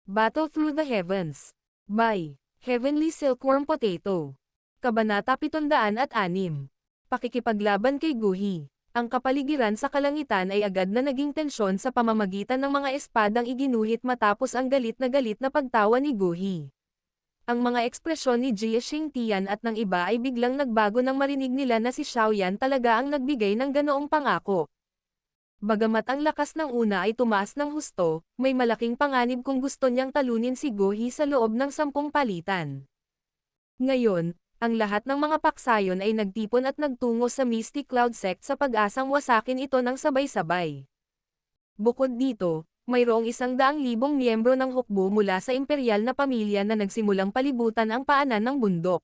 Battle Through the Heavens. By Heavenly Silkworm Potato. Kabanata 706. Pakikipaglaban kay Guhi. Ang kapaligiran sa kalangitan ay agad na naging tensyon sa pamamagitan ng mga espadang iginuhit matapos ang galit na pagtawa ni Guhi. Ang mga ekspresyon ni Jie Xingtian at ng iba ay biglang nagbago nang marinig nila na si Xiaoyan talaga ang nagbigay ng ganoong pangako. Bagamat ang lakas ng una ay tumaas ng husto, may malaking panganib kung gusto niyang talunin si Guhi sa loob ng 10 palitan. Ngayon, ang lahat ng mga paksayon ay nagtipon at nagtungo sa Misty Cloud Sect sa pag-asang wasakin ito ng sabay-sabay. Bukod dito, mayroong 100,000 miyembro ng hukbo mula sa imperial na pamilya na nagsimulang palibutan ang paanan ng bundok.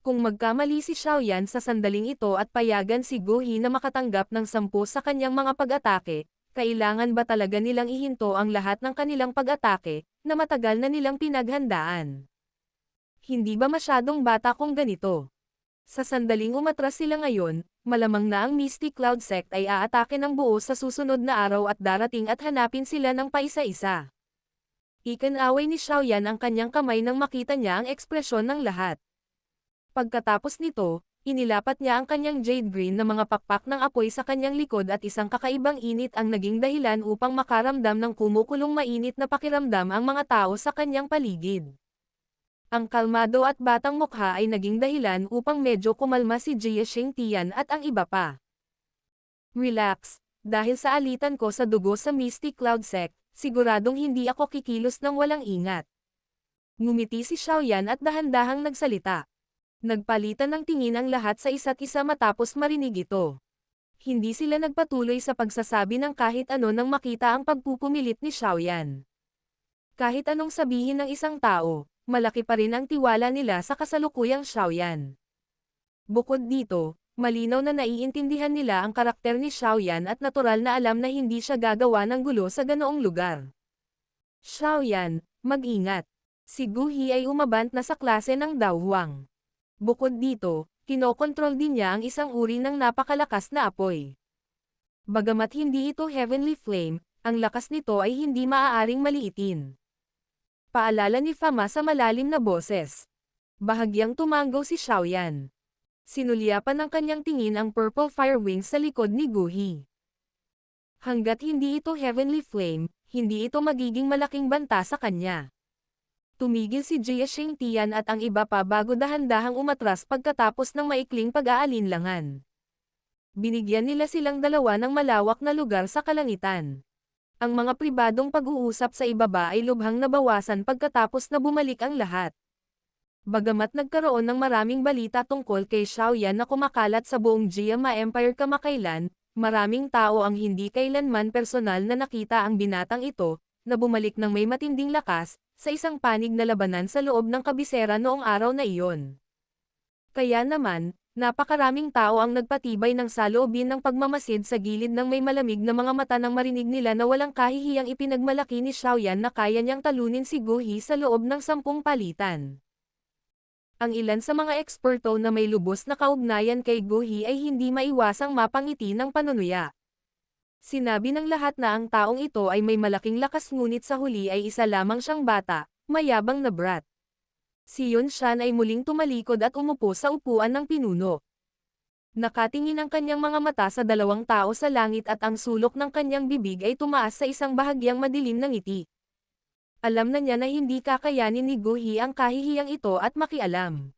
Kung magkamali si Xiaoyan sa sandaling ito at payagan si Guhi na makatanggap ng 10 sa kanyang mga pag-atake, kailangan ba talaga nilang ihinto ang lahat ng kanilang pag-atake, na matagal na nilang pinaghandaan? Hindi ba masyadong bata kung ganito? Sa sandaling umatras sila ngayon, malamang na ang Misty Cloud Sect ay aatake ng buo sa susunod na araw at darating at hanapin sila ng paisa-isa. Ikinaway ni Xiaoyan ang kanyang kamay nang makita niya ang ekspresyon ng lahat. Pagkatapos nito, inilapat niya ang kanyang jade green na mga pakpak ng apoy sa kanyang likod at isang kakaibang init ang naging dahilan upang makaramdam ng kumukulong mainit na pakiramdam ang mga tao sa kanyang paligid. Ang kalmado at batang mukha ay naging dahilan upang medyo kumalma si Jie Xingtian at ang iba pa. Relax, dahil sa alitan ko sa dugo sa Misty Cloud Sect, siguradong hindi ako kikilos ng walang ingat. Ngumiti si Xiaoyan at dahan-dahang nagsalita. Nagpalitan ng tingin ang lahat sa isa't isa matapos marinig ito. Hindi sila nagpatuloy sa pagsasabi ng kahit ano nang makita ang pagpupumilit ni Xiaoyan. Kahit anong sabihin ng isang tao, malaki pa rin ang tiwala nila sa kasalukuyang Xiaoyan. Bukod dito, malinaw na naiintindihan nila ang karakter ni Xiaoyan at natural na alam na hindi siya gagawa ng gulo sa ganoong lugar. Xiaoyan, mag-ingat. Si Guhi ay umabant na sa klase ng Daohuang. Bukod dito, kinokontrol din niya ang isang uri ng napakalakas na apoy. Bagamat hindi ito Heavenly Flame, ang lakas nito ay hindi maaaring maliitin. Paalala ni Fama sa malalim na boses. Bahagyang tumango si Xiaoyan. Sinulyapan ng kanyang tingin ang Purple Fire Wings sa likod ni Guhi. Hanggat hindi ito Heavenly Flame, hindi ito magiging malaking banta sa kanya. Tumigil si Jie Xingtian at ang iba pa bago dahan-dahang umatras pagkatapos ng maikling pag-aalinlangan. Binigyan nila silang dalawa ng malawak na lugar sa kalangitan. Ang mga pribadong pag-uusap sa ibaba ay lubhang nabawasan pagkatapos na bumalik ang lahat. Bagamat nagkaroon ng maraming balita tungkol kay Xiaoyan na kumakalat sa buong Jiama Empire kamakailan, maraming tao ang hindi kailanman personal na nakita ang binatang ito, na bumalik ng may matinding lakas, sa isang panig na labanan sa loob ng kabisera noong araw na iyon. Kaya naman, napakaraming tao ang nagpatibay ng saloobin ng pagmamasid sa gilid ng may malamig na mga mata nang marinig nila na walang kahihiyang ipinagmalaki ni Xiaoyan na kaya niyang talunin si Guhi sa loob ng 10 palitan. Ang ilan sa mga eksperto na may lubos na kaugnayan kay Guhi ay hindi maiwasang mapangiti ng panunuya. Sinabi ng lahat na ang taong ito ay may malaking lakas ngunit sa huli ay isa lamang siyang bata, mayabang na brat. Si Yun Shan ay muling tumalikod at umupo sa upuan ng pinuno. Nakatingin ang kanyang mga mata sa dalawang tao sa langit at ang sulok ng kanyang bibig ay tumaas sa isang bahagyang madilim ng ngiti. Alam na niya na hindi kakayanin ni Guhi ang kahihiyang ito at makialam.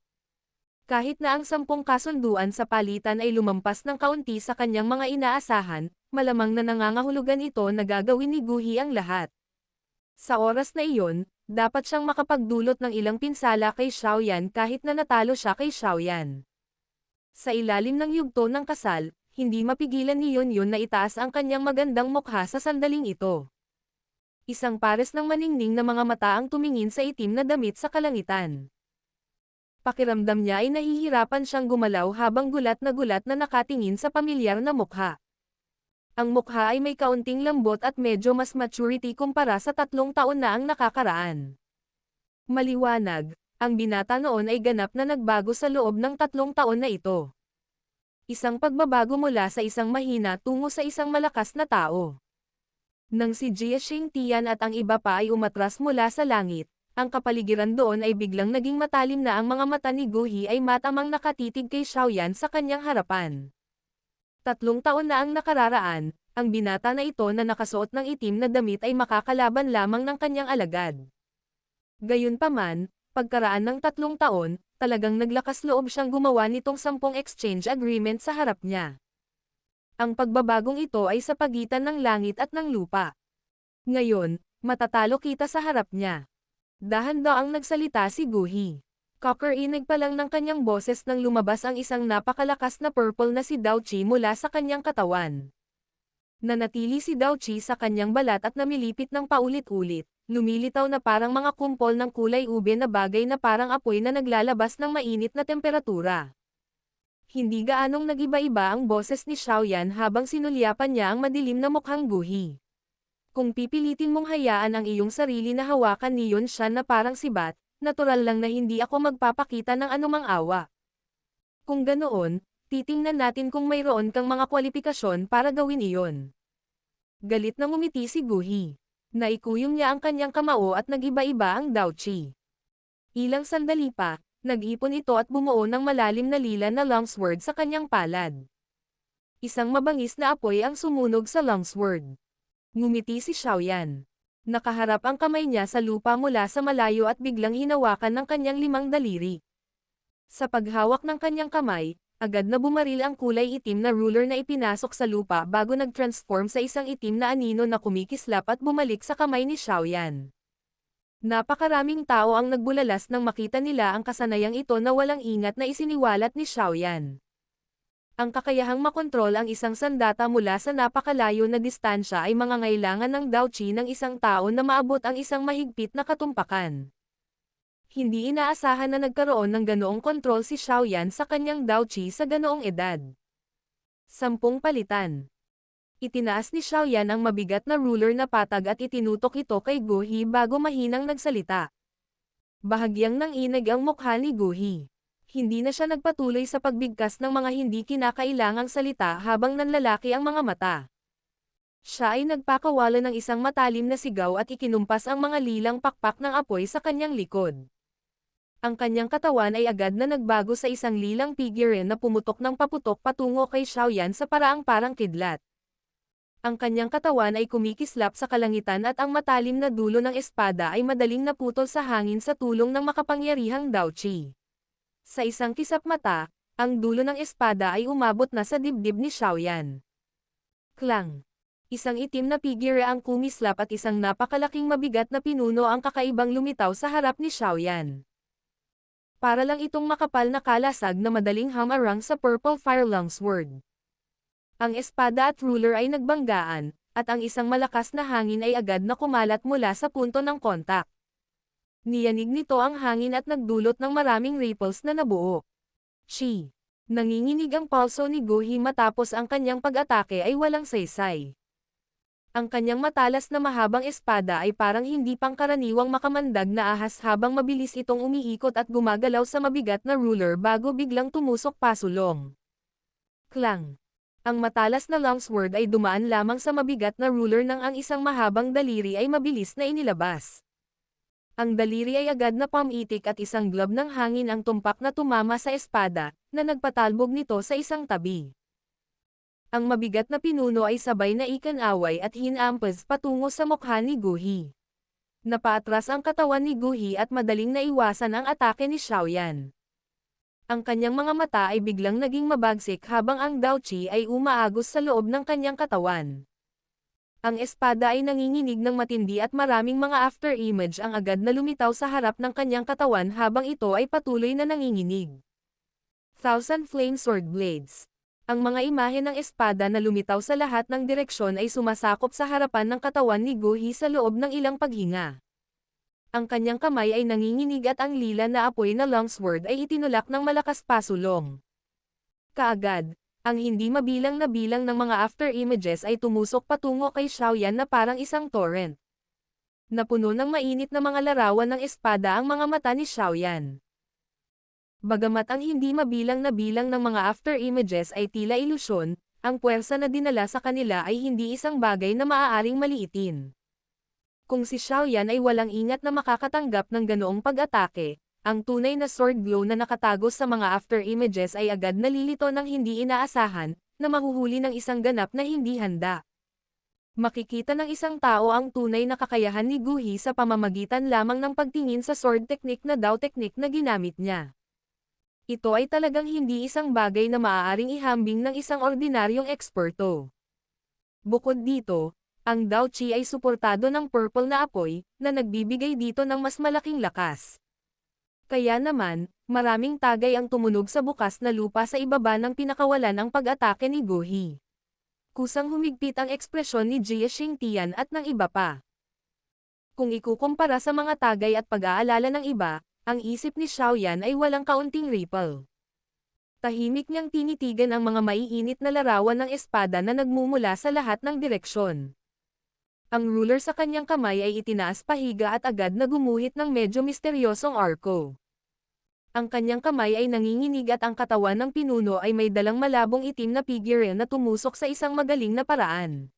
Kahit na ang 10 kasunduan sa palitan ay lumampas ng kaunti sa kanyang mga inaasahan, malamang na nangangahulugan ito na gagawin ni Guhi ang lahat. Sa oras na iyon, dapat siyang makapagdulot ng ilang pinsala kay Xiaoyan kahit na natalo siya kay Xiaoyan. Sa ilalim ng yugto ng kasal, hindi mapigilan ni Yun na itaas ang kanyang magandang mukha sa sandaling ito. Isang pares ng maningning na mga mata ang tumingin sa itim na damit sa kalangitan. Pakiramdam niya ay nahihirapan siyang gumalaw habang gulat na nakatingin sa pamilyar na mukha. Ang mukha ay may kaunting lambot at medyo mas maturity kumpara sa 3 taon na ang nakakaraan. Maliwanag, ang binata noon ay ganap na nagbago sa loob ng 3 taon na ito. Isang pagbabago mula sa isang mahina tungo sa isang malakas na tao. Nang si Jia Xingtian at ang iba pa ay umatras mula sa langit, ang kapaligiran doon ay biglang naging matalim na ang mga mata ni Guhi ay matamang nakatitig kay Xiaoyan sa kanyang harapan. 3 taon na ang nakararaan, ang binata na ito na nakasuot ng itim na damit ay makakalaban lamang ng kanyang alagad. Gayunpaman, pagkaraan ng 3 taon, talagang naglakas loob siyang gumawa nitong 10 exchange agreement sa harap niya. Ang pagbabagong ito ay sa pagitan ng langit at ng lupa. Ngayon, matatalo kita sa harap niya. Dahan-daang nagsalita si Guhi. Kakarinig pa lang ng kanyang boses nang lumabas ang isang napakalakas na purple na si Dao Qi mula sa kanyang katawan. Nanatili si Dao Qi sa kanyang balat at namilipit ng paulit-ulit, lumilitaw na parang mga kumpol ng kulay ube na bagay na parang apoy na naglalabas ng mainit na temperatura. Hindi gaanong nagiba-iba ang boses ni Xiaoyan habang sinulyapan niya ang madilim na mukhang Guhi. Kung pipilitin mong hayaan ang iyong sarili na hawakan ni Yun Shan na parang sibat, natural lang na hindi ako magpapakita ng anumang awa. Kung ganoon, titingnan natin kung mayroon kang mga kwalifikasyon para gawin iyon. Galit na ngumiti si Guhi. Naikuyom niya ang kanyang kamao at nagiba-iba ang Dao Qi. Ilang sandali pa, nag-ipon ito at bumuo ng malalim na lila na longsword sa kanyang palad. Isang mabangis na apoy ang sumunog sa longsword. Ngumiti si Xiaoyan. Nakaharap ang kamay niya sa lupa mula sa malayo at biglang hinawakan ng kanyang 5 daliri. Sa paghawak ng kanyang kamay, agad na bumaril ang kulay itim na ruler na ipinasok sa lupa bago nag-transform sa isang itim na anino na kumikislap at bumalik sa kamay ni Xiaoyan. Napakaraming tao ang nagbulalas nang makita nila ang kasanayang ito na walang ingat na isiniwalat ni Xiaoyan. Ang kakayahang makontrol ang isang sandata mula sa napakalayo na distansya ay mangangailangan ng Dao Qi ng isang tao na maabot ang isang mahigpit na katumpakan. Hindi inaasahan na nagkaroon ng ganoong kontrol si Xiaoyan sa kanyang Dao Qi sa ganoong edad. 10 palitan. Itinaas ni Xiaoyan ang mabigat na ruler na patag at itinutok ito kay Guhi bago mahinang nagsalita. Bahagyang nanginig ang mukha ni Guhi. Hindi na siya nagpatuloy sa pagbigkas ng mga hindi kinakailangang salita habang nanlalaki ang mga mata. Siya ay nagpakawala ng isang matalim na sigaw at ikinumpas ang mga lilang pakpak ng apoy sa kanyang likod. Ang kanyang katawan ay agad na nagbago sa isang lilang figurine na pumutok ng paputok patungo kay Xiaoyan sa paraang parang kidlat. Ang kanyang katawan ay kumikislap sa kalangitan at ang matalim na dulo ng espada ay madaling naputol sa hangin sa tulong ng makapangyarihang Dao Qi. Sa isang kisap mata, ang dulo ng espada ay umabot na sa dibdib ni Xiaoyan. Klang! Isang itim na figure ang kumislap at isang napakalaking mabigat na pinuno ang kakaibang lumitaw sa harap ni Xiaoyan. Para lang itong makapal na kalasag na madaling hamarang sa Purple Fire Longsword. Ang espada at ruler ay nagbanggaan, at ang isang malakas na hangin ay agad na kumalat mula sa punto ng kontak. Niyanig nito ang hangin at nagdulot ng maraming ripples na nabuo. Shi. Nanginginig ang pulso ni Guhi matapos ang kanyang pag-atake ay walang saysay. Ang kanyang matalas na mahabang espada ay parang hindi pangkaraniwang makamandag na ahas habang mabilis itong umiikot at gumagalaw sa mabigat na ruler bago biglang tumusok pasulong. Klang! Ang matalas na longsword ay dumaan lamang sa mabigat na ruler nang ang isang mahabang daliri ay mabilis na inilabas. Ang daliri ay agad na pamitik at isang glob ng hangin ang tumpak na tumama sa espada, na nagpatalbog nito sa isang tabi. Ang mabigat na pinuno ay sabay na ikanaway at hinampas patungo sa mukha ni Guhi. Napaatras ang katawan ni Guhi at madaling naiwasan ang atake ni Xiaoyan. Ang kanyang mga mata ay biglang naging mabagsik habang ang Dao Qi ay umaagos sa loob ng kanyang katawan. Ang espada ay nanginginig ng matindi at maraming mga after-image ang agad na lumitaw sa harap ng kanyang katawan habang ito ay patuloy na nanginginig. 1,000 Flame Sword Blades. Ang mga imahe ng espada na lumitaw sa lahat ng direksyon ay sumasakop sa harapan ng katawan ni Guhi sa loob ng ilang paghinga. Ang kanyang kamay ay nanginginig at ang lila na apoy na longsword ay itinulak ng malakas pasulong. Kaagad, ang hindi mabilang na bilang ng mga after-images ay tumusok patungo kay Xiaoyan na parang isang torrent. Napuno ng mainit na mga larawan ng espada ang mga mata ni Xiaoyan. Bagamat ang hindi mabilang na bilang ng mga after-images ay tila ilusyon, ang puwersa na dinala sa kanila ay hindi isang bagay na maaaring maliitin. Kung si Xiaoyan ay walang ingat na makakatanggap ng ganoong pag-atake, ang tunay na sword glow na nakatago sa mga after images ay agad nalilito ng hindi inaasahan, na mahuhuli ng isang ganap na hindi handa. Makikita ng isang tao ang tunay na kakayahan ni Guhi sa pamamagitan lamang ng pagtingin sa sword technique na Dao technique na ginamit niya. Ito ay talagang hindi isang bagay na maaaring ihambing ng isang ordinaryong eksperto. Bukod dito, ang Dao Chi ay suportado ng purple na apoy, na nagbibigay dito ng mas malaking lakas. Kaya naman, maraming tagay ang tumunog sa bukas na lupa sa ibaba ng pinakawalan ang pag-atake ni Guhi. Kusang humigpit ang ekspresyon ni Jie Xingtian at ng iba pa. Kung ikukumpara sa mga tagay at pag-aalala ng iba, ang isip ni Xiaoyan ay walang kaunting ripple. Tahimik niyang tinitigan ang mga maiinit na larawan ng espada na nagmumula sa lahat ng direksyon. Ang ruler sa kanyang kamay ay itinaas pahiga at agad na gumuhit ng medyo misteryosong arko. Ang kanyang kamay ay nanginginig at ang katawan ng pinuno ay may dalang malabong itim na figure na tumusok sa isang magaling na paraan.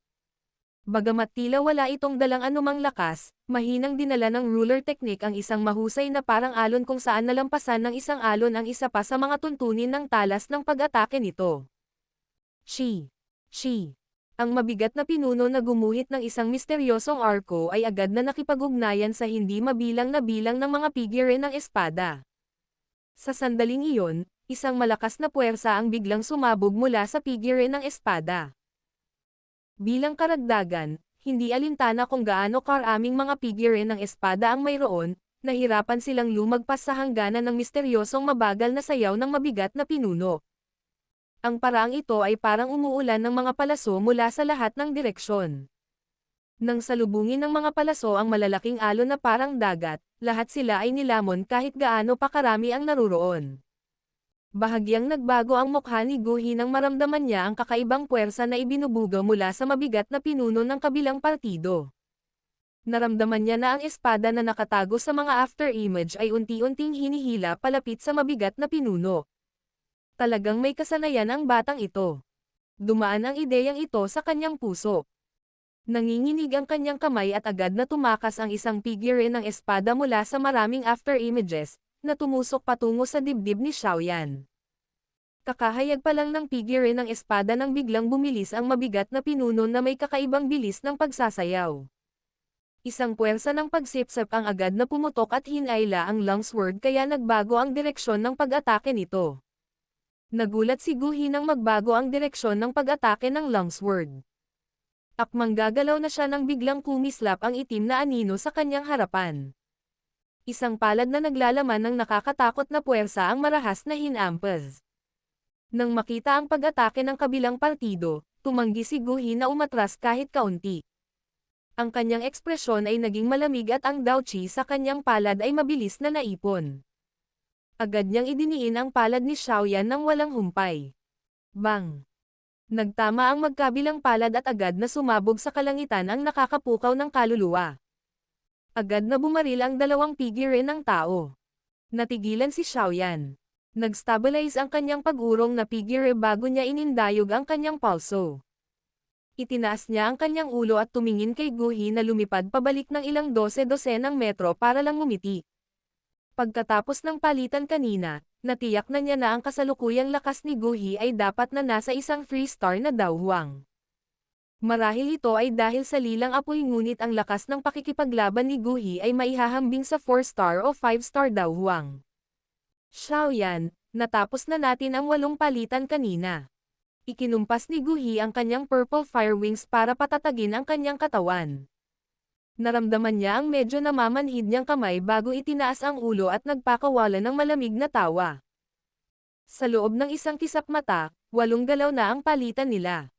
Bagamat tila wala itong dalang anumang lakas, mahinang dinala ng ruler technique ang isang mahusay na parang alon kung saan nalampasan ng isang alon ang isa pa sa mga tuntunin ng talas ng pag-atake nito. Shi. Ang mabigat na pinuno na gumuhit ng isang misteryosong arko ay agad na nakipag-ugnayan sa hindi mabilang na bilang ng mga figure ng espada. Sa sandaling iyon, isang malakas na puwersa ang biglang sumabog mula sa figure ng espada. Bilang karagdagan, hindi alintana kung gaano karaming mga figure ng espada ang mayroon, nahirapan silang lumagpas sa hangganan ng misteryosong mabagal na sayaw ng mabigat na pinuno. Ang paraang ito ay parang umuulan ng mga palaso mula sa lahat ng direksyon. Nang salubungin ng mga palaso ang malalaking alon na parang dagat, lahat sila ay nilamon kahit gaano pa karami ang naruroon. Bahagyang nagbago ang mukha ni Guhi nang maramdaman niya ang kakaibang puwersa na ibinubuga mula sa mabigat na pinuno ng kabilang partido. Naramdaman niya na ang espada na nakatago sa mga after image ay unti-unting hinihila palapit sa mabigat na pinuno. Talagang may kasanayan ang batang ito. Dumaan ang ideyang ito sa kanyang puso. Nanginginig ang kanyang kamay at agad na tumakas ang isang figure ng espada mula sa maraming after images, na tumusok patungo sa dibdib ni Xiaoyan. Kakahayag pa lang ng figure ng espada nang biglang bumilis ang mabigat na pinuno na may kakaibang bilis ng pagsasayaw. Isang puwersa ng pagsipsip ang agad na pumutok at hinayla ang longsword kaya nagbago ang direksyon ng pag-atake nito. Nagulat si Guhi nang magbago ang direksyon ng pag-atake ng longsword. Akmang gagalaw na siya nang biglang kumislap ang itim na anino sa kanyang harapan. Isang palad na naglalaman ng nakakatakot na puwersa ang marahas na hinampas. Nang makita ang pag-atake ng kabilang partido, tumanggi si Guhi na umatras kahit kaunti. Ang kanyang ekspresyon ay naging malamig at ang Dao Chi sa kanyang palad ay mabilis na naipon. Agad niyang idiniin ang palad ni Xiaoyan nang walang humpay. Bang! Nagtama ang magkabilang palad at agad na sumabog sa kalangitan ang nakakapukaw ng kaluluwa. Agad na bumaril ang dalawang figure ng tao. Natigilan si Xiaoyan. Nag-stabilize ang kanyang pag-urong na figure bago niya inindayog ang kanyang pulso. Itinaas niya ang kanyang ulo at tumingin kay Guhi na lumipad pabalik ng ilang dose-dosenang metro para lang ngumiti. Pagkatapos ng palitan kanina, natiyak na niya na ang kasalukuyang lakas ni Guhi ay dapat na nasa isang 3-star na Dao Huang. Marahil ito ay dahil sa lilang apoy ngunit ang lakas ng pakikipaglaban ni Guhi ay maihahambing sa 4-star o 5-star Dao Huang. Xiaoyan, natapos na natin ang 8 palitan kanina. Ikinumpas ni Guhi ang kanyang purple fire wings para patatagin ang kanyang katawan. Naramdaman niya ang medyo namamanhid niyang kamay bago itinaas ang ulo at nagpakawala ng malamig na tawa. Sa loob ng isang kisap mata, 8 galaw na ang palitan nila.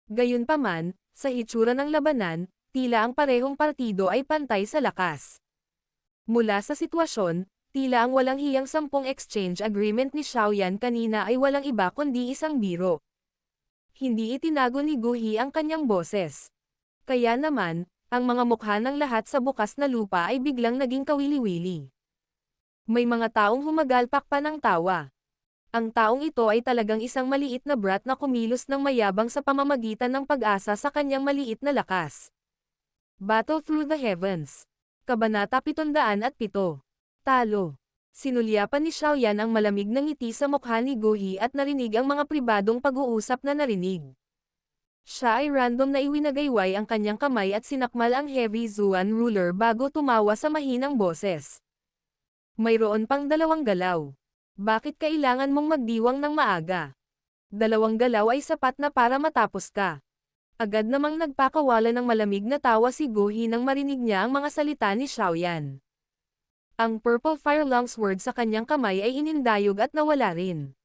Gayunpaman, sa hitsura ng labanan, tila ang parehong partido ay pantay sa lakas. Mula sa sitwasyon, tila ang walang hiyang 10 exchange agreement ni Xiaoyan kanina ay walang iba kundi isang biro. Hindi itinago ni Guhi ang kanyang boses. Kaya naman, ang mga mukha ng lahat sa bukas na lupa ay biglang naging kawili-wili. May mga taong humagalpak pa ng tawa. Ang taong ito ay talagang isang maliit na brat na kumilos ng mayabang sa pamamagitan ng pag-asa sa kanyang maliit na lakas. Battle Through the Heavens. Kabanata 707. Talo. Sinulyapan ni Xiaoyan ang malamig na ngiti sa mukha ni Guhi at narinig ang mga pribadong pag-uusap na narinig. Siya ay random na iwinagayway ang kanyang kamay at sinakmal ang Heavy Zuan ruler bago tumawa sa mahinang boses. Mayroon pang 2 galaw. Bakit kailangan mong magdiwang ng maaga? 2 galaw ay sapat na para matapos ka. Agad namang nagpakawala ng malamig na tawa si Guhi nang marinig niya ang mga salita ni Xiaoyan. Ang Purple Fire Longsword sa kanyang kamay ay inindayog at nawala rin.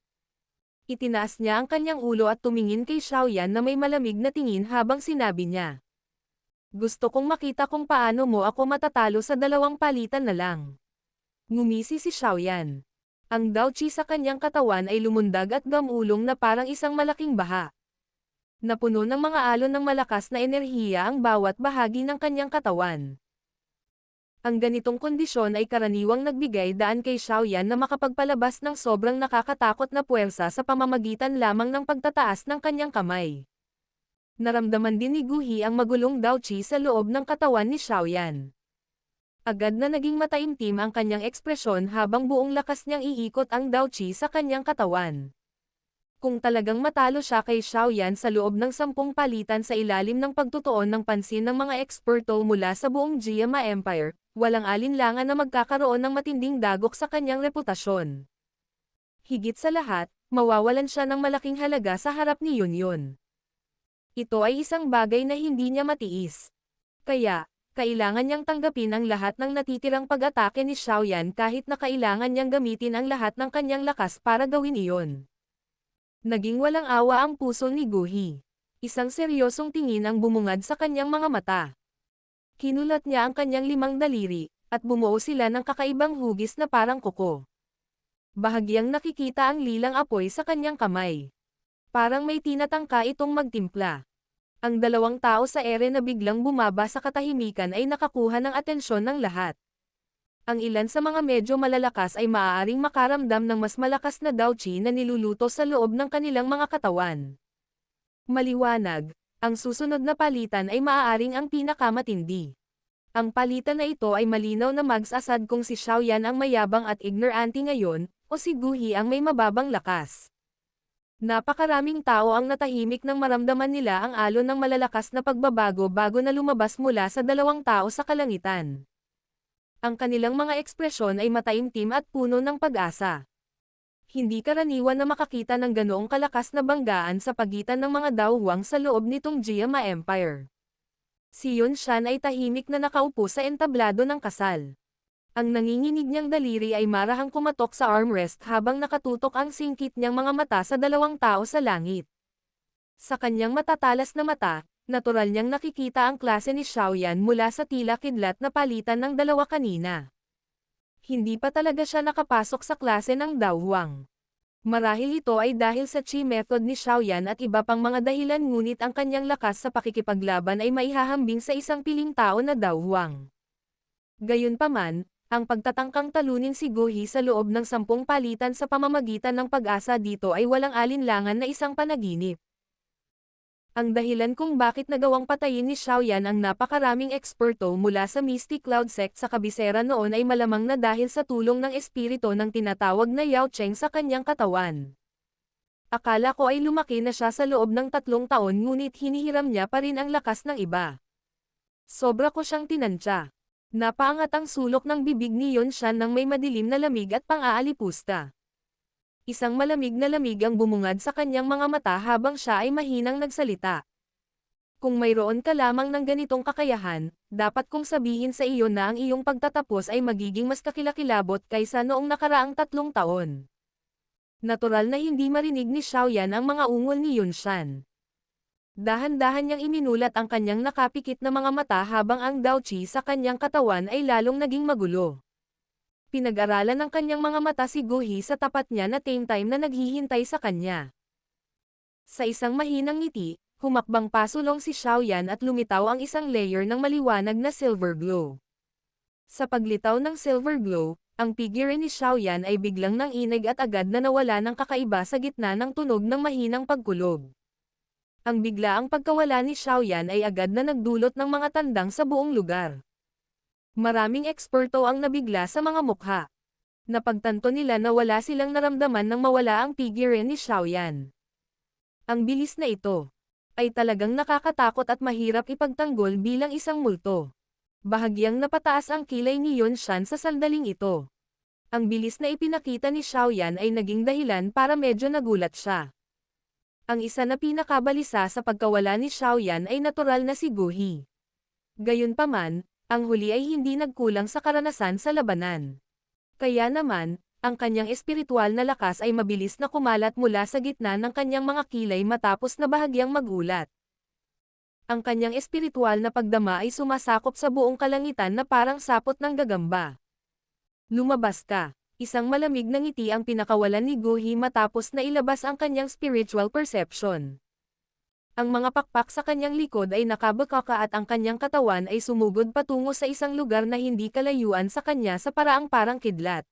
Itinaas niya ang kanyang ulo at tumingin kay Xiaoyan na may malamig na tingin habang sinabi niya. Gusto kong makita kung paano mo ako matatalo sa 2 palitan na lang. Ngumisi si Xiaoyan. Ang Daoqi sa kanyang katawan ay lumundag at gamulong na parang isang malaking baha. Napuno ng mga alon ng malakas na enerhiya ang bawat bahagi ng kanyang katawan. Ang ganitong kondisyon ay karaniwang nagbigay daan kay Xiaoyan na makapagpalabas ng sobrang nakakatakot na puwersa sa pamamagitan lamang ng pagtataas ng kanyang kamay. Naramdaman din ni Guhi ang magulong Daoqi sa loob ng katawan ni Xiaoyan. Agad na naging mataimtim ang kanyang ekspresyon habang buong lakas niyang iikot ang Daoqi sa kanyang katawan. Kung talagang matalo siya kay Xiaoyan sa loob ng 10 palitan sa ilalim ng pagtutuon ng pansin ng mga eksperto mula sa buong Jiama Empire, walang alinlangan na magkakaroon ng matinding dagok sa kanyang reputasyon. Higit sa lahat, mawawalan siya ng malaking halaga sa harap ni Yunyun. Ito ay isang bagay na hindi niya matiis. Kaya, kailangan niyang tanggapin ang lahat ng natitirang pag-atake ni Xiaoyan kahit na kailangan niyang gamitin ang lahat ng kanyang lakas para gawin iyon. Naging walang awa ang puso ni Guhi. Isang seryosong tingin ang bumungad sa kanyang mga mata. Kinulat niya ang kanyang 5 daliri, at bumuo sila ng kakaibang hugis na parang kuko. Bahagyang nakikita ang lilang apoy sa kanyang kamay. Parang may tinatangka itong magtimpla. Ang 2 tao sa ere na biglang bumaba sa katahimikan ay nakakuha ng atensyon ng lahat. Ang ilan sa mga medyo malalakas ay maaaring makaramdam ng mas malakas na Daoqi na niluluto sa loob ng kanilang mga katawan. Maliwanag, ang susunod na palitan ay maaaring ang pinakamatindi. Ang palitan na ito ay malinaw na magsasad kung si Xiaoyan ang mayabang at ignorante ngayon, o si Guhi ang may mababang lakas. Napakaraming tao ang natahimik nang maramdaman nila ang alon ng malalakas na pagbabago bago na lumabas mula sa 2 tao sa kalangitan. Ang kanilang mga ekspresyon ay mataimtim at puno ng pag-asa. Hindi karaniwan na makakita ng ganoong kalakas na banggaan sa pagitan ng mga dawhang sa loob nitong Jiama Empire. Si Yun Shan ay tahimik na nakaupo sa entablado ng kasal. Ang nanginginig niyang daliri ay marahang kumatok sa armrest habang nakatutok ang singkit niyang mga mata sa 2 tao sa langit. Sa kanyang matatalas na mata, natural niyang nakikita ang klase ni Xiaoyan mula sa tila kidlat na palitan ng 2 kanina. Hindi pa talaga siya nakapasok sa klase ng Daohuang. Marahil ito ay dahil sa chi method ni Xiaoyan at iba pang mga dahilan, ngunit ang kanyang lakas sa pakikipaglaban ay maihahambing sa isang piling tao na Daohuang. Gayunpaman, ang pagtatangkang talunin si Guhi sa loob ng 10 palitan sa pamamagitan ng pag-asa dito ay walang alinlangan na isang panaginip. Ang dahilan kung bakit nagawang patayin ni Xiaoyan ang napakaraming eksperto mula sa Mystic Cloud Sect sa kabisera noon ay malamang na dahil sa tulong ng espiritu ng tinatawag na Yao Cheng sa kanyang katawan. Akala ko ay lumaki na siya sa loob ng 3 taon, ngunit hinihiram niya pa rin ang lakas ng iba. Sobra ko siyang tinansya. Napaangat ang sulok ng bibig ni Yun Shan ng may madilim na lamig at pang-aalipusta. Isang malamig na lamig ang bumungad sa kanyang mga mata habang siya ay mahinang nagsalita. Kung mayroon ka lamang ng ganitong kakayahan, dapat kong sabihin sa iyo na ang iyong pagtatapos ay magiging mas kakilakilabot kaysa noong nakaraang 3 taon. Natural na hindi marinig ni Xiaoyan ang mga ungol ni Yun Shan. Dahan-dahan niyang iminulat ang kanyang nakapikit na mga mata habang ang Daoqi sa kanyang katawan ay lalong naging magulo. Pinag-aralan ng kanyang mga mata si Guhi sa tapat niya na same time na naghihintay sa kanya. Sa isang mahinang ngiti, humakbang pasulong si Xiaoyan at lumitaw ang isang layer ng maliwanag na silver glow. Sa paglitaw ng silver glow, Ang figure ni Xiaoyan ay biglang nanginig at agad na nawala ng kakaiba sa gitna ng tunog ng mahinang pagkulog. Ang biglaang pagkawala ni Xiaoyan ay agad na nagdulot ng mga tandang sa buong lugar. Maraming eksperto ang nabigla sa mga mukha. Napagtanto nila na wala silang naramdaman nang mawala ang figure ni Xiaoyan. Ang bilis na ito ay talagang nakakatakot at mahirap ipagtanggol bilang isang multo. Bahagyang napataas ang kilay ni Yunshan sa sandaling ito. Ang bilis na ipinakita ni Xiaoyan ay naging dahilan para medyo nagulat siya. Ang isa na pinakabalisa sa pagkawala ni Xiaoyan ay natural na si Guhi. Gayunpaman, ang huli ay hindi nagkulang sa karanasan sa labanan. Kaya naman, ang kanyang espiritual na lakas ay mabilis na kumalat mula sa gitna ng kanyang mga kilay matapos na bahagyang magulat. Ang kanyang espiritual na pagdama ay sumasakop sa buong kalangitan na parang sapot ng gagamba. Lumabas ka. Isang malamig na ngiti ang pinakawalan ni Guhi matapos na ilabas ang kanyang spiritual perception. Ang mga pakpak sa kanyang likod ay nakabakaka at ang kanyang katawan ay sumugod patungo sa isang lugar na hindi kalayuan sa kanya sa paraang parang kidlat.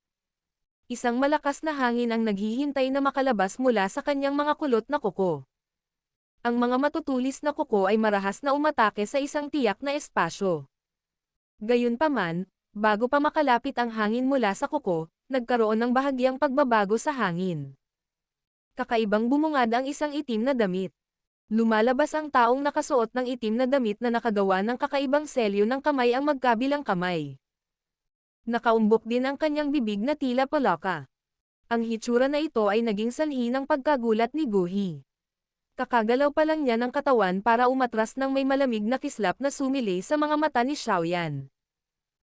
Isang malakas na hangin ang naghihintay na makalabas mula sa kanyang mga kulot na kuko. Ang mga matutulis na kuko ay marahas na umatake sa isang tiyak na espasyo. Gayunpaman, bago pa makalapit ang hangin mula sa kuko, nagkaroon ng bahagyang pagbabago sa hangin. Kakaibang bumungad ang isang itim na damit. Lumalabas ang taong nakasuot ng itim na damit na nakagawa ng kakaibang selyo ng kamay ang magkabilang kamay. Nakaumbok din ang kanyang bibig na tila palaka. Ang hitsura na ito ay naging sanhi ng pagkagulat ni Guhi. Kakagalaw pa lang niya ng katawan para umatras ng may malamig na kislap na sumili sa mga mata ni Xiaoyan.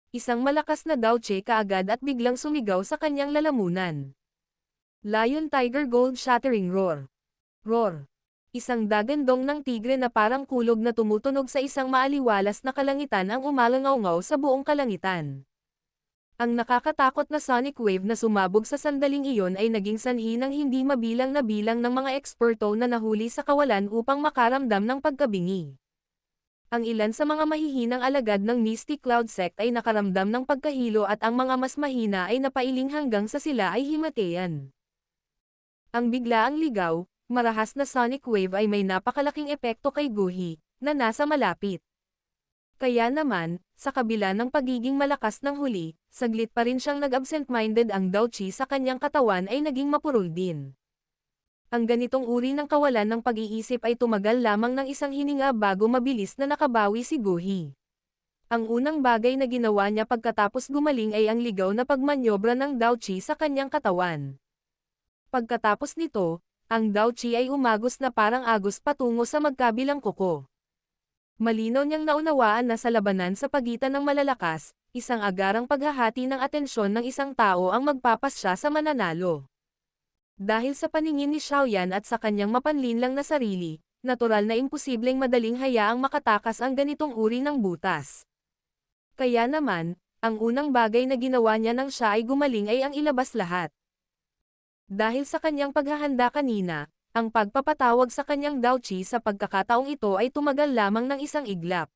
Isang malakas na daoche kaagad at biglang sumigaw sa kanyang lalamunan. Lion Tiger Gold Shattering Roar. Roar. Isang dagandong ng tigre na parang kulog na tumutunog sa isang maaliwalas na kalangitan ang umalangaw-ngaw sa buong kalangitan. Ang nakakatakot na sonic wave na sumabog sa sandaling iyon ay naging sanhi ng hindi mabilang na bilang ng mga eksperto na nahuli sa kawalan upang makaramdam ng pagkabingi. Ang ilan sa mga mahihinang alagad ng Misty Cloud Sect ay nakaramdam ng pagkahilo at ang mga mas mahina ay napailing hanggang sa sila ay himatayan. Ang biglaang ligaw, marahas na sonic wave ay may napakalaking epekto kay Guhi, na nasa malapit. Kaya naman, sa kabila ng pagiging malakas ng huli, saglit pa rin siyang nag-absent-minded ang daochi sa kanyang katawan ay naging mapurol din. Ang ganitong uri ng kawalan ng pag-iisip ay tumagal lamang ng isang hininga bago mabilis na nakabawi si Guhi. Ang unang bagay na ginawa niya pagkatapos gumaling ay ang ligaw na pagmanyobra ng daochi sa kanyang katawan. Pagkatapos nito, ang daochi ay umagos na parang agos patungo sa magkabilang kuko. Malinaw niyang naunawaan na sa labanan sa pagitan ng malalakas, isang agarang paghahati ng atensyon ng isang tao ang magpapasya sa mananalo. Dahil sa paningin ni Xiaoyan at sa kanyang mapanlinlang na sarili, natural na imposibleng madaling hayaang makatakas ang ganitong uri ng butas. Kaya naman, ang unang bagay na ginawa niya nang siya ay gumaling ay ang ilabas lahat. Dahil sa kanyang paghahanda kanina, ang pagpapatawag sa kanyang daochi sa pagkakataong ito ay tumagal lamang ng isang iglap.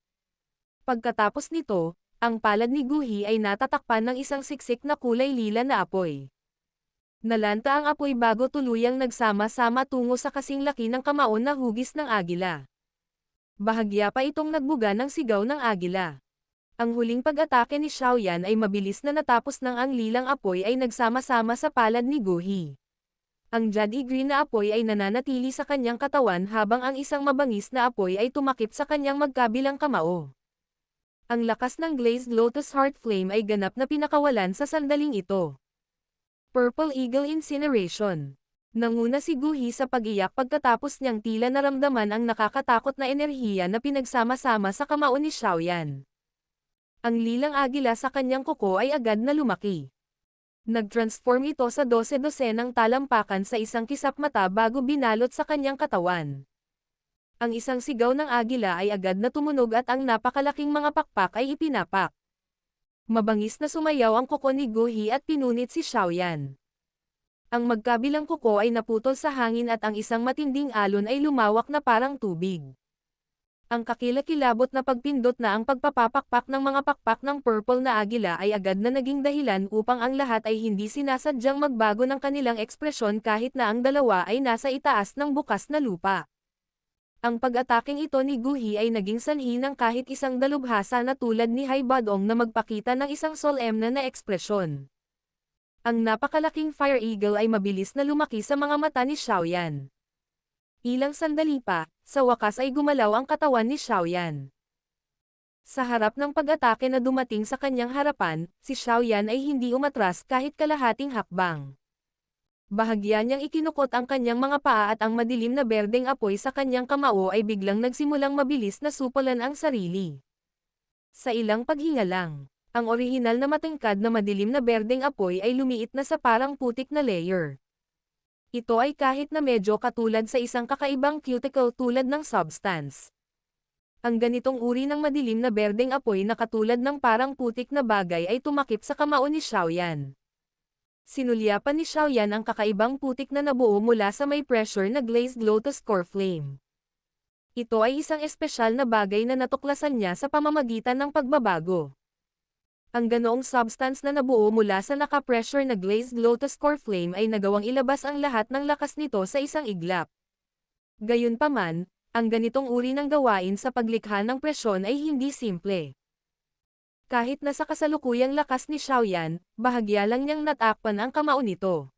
Pagkatapos nito, ang palad ni Guhi ay natatakpan ng isang siksik na kulay lila na apoy. Nalanta ang apoy bago tuluyang nagsama-sama tungo sa kasing laki ng kamaon na hugis ng agila. Bahagya pa itong nagbuga ng sigaw ng agila. Ang huling pag-atake ni Xiaoyan ay mabilis na natapos nang ang lilang apoy ay nagsama-sama sa palad ni Guhi. Ang jade green na apoy ay nananatili sa kanyang katawan habang ang isang mabangis na apoy ay tumakip sa kanyang magkabilang kamao. Ang lakas ng glazed lotus heart flame ay ganap na pinakawalan sa sandaling ito. Purple Eagle Incineration. Nanguna si Guhi sa pag-iyak pagkatapos niyang tila naramdaman ang nakakatakot na enerhiya na pinagsama-sama sa kamao ni Xiaoyan. Ang lilang agila sa kanyang kuko ay agad na lumaki. Nag-transform ito sa 12-dosenang talampakan sa isang kisap mata bago binalot sa kanyang katawan. Ang isang sigaw ng agila ay agad na tumunog at ang napakalaking mga pakpak ay ipinapak. Mabangis na sumayaw ang kuko ni Guhi at pinunit si Xiaoyan. Ang magkabilang kuko ay naputol sa hangin at ang isang matinding alon ay lumawak na parang tubig. Ang kakilakilabot na pagpindot na ang pagpapapakpak ng mga pakpak ng purple na agila ay agad na naging dahilan upang ang lahat ay hindi sinasadyang magbago ng kanilang ekspresyon kahit na ang dalawa ay nasa itaas ng bukas na lupa. Ang pag-ataking ito ni Guhi ay naging sanhi ng kahit isang dalubhasa na tulad ni Hai Badong na magpakita ng isang solemne na ekspresyon. Ang napakalaking Fire Eagle ay mabilis na lumaki sa mga mata ni Xiaoyan. Ilang sandali pa, sa wakas ay gumalaw ang katawan ni Xiaoyan. Sa harap ng pag-atake na dumating sa kanyang harapan, si Xiaoyan ay hindi umatras kahit kalahating hakbang. Bahagya niyang ikinukot ang kanyang mga paa at ang madilim na berdeng apoy sa kanyang kamao ay biglang nagsimulang mabilis na supulan ang sarili. Sa ilang paghinga lang, ang orihinal na matangkad na madilim na berdeng apoy ay lumiit na sa parang putik na layer. Ito ay kahit na medyo katulad sa isang kakaibang cuticle tulad ng substance. Ang ganitong uri ng madilim na berdeng apoy na katulad ng parang putik na bagay ay tumakip sa kamao ni Xiaoyan. Sinulyapan ni Xiaoyan ang kakaibang putik na nabuo mula sa may pressure na glazed lotus core flame. Ito ay isang espesyal na bagay na natuklasan niya sa pamamagitan ng pagbabago. Ang ganoong substance na nabuo mula sa naka-pressure na glazed lotus core flame ay nagawang ilabas ang lahat ng lakas nito sa isang iglap. Gayunpaman, ang ganitong uri ng gawain sa paglikha ng presyon ay hindi simple. Kahit na sa kasalukuyang lakas ni Xiaoyan, bahagya lang niyang natakpan ang kamao nito.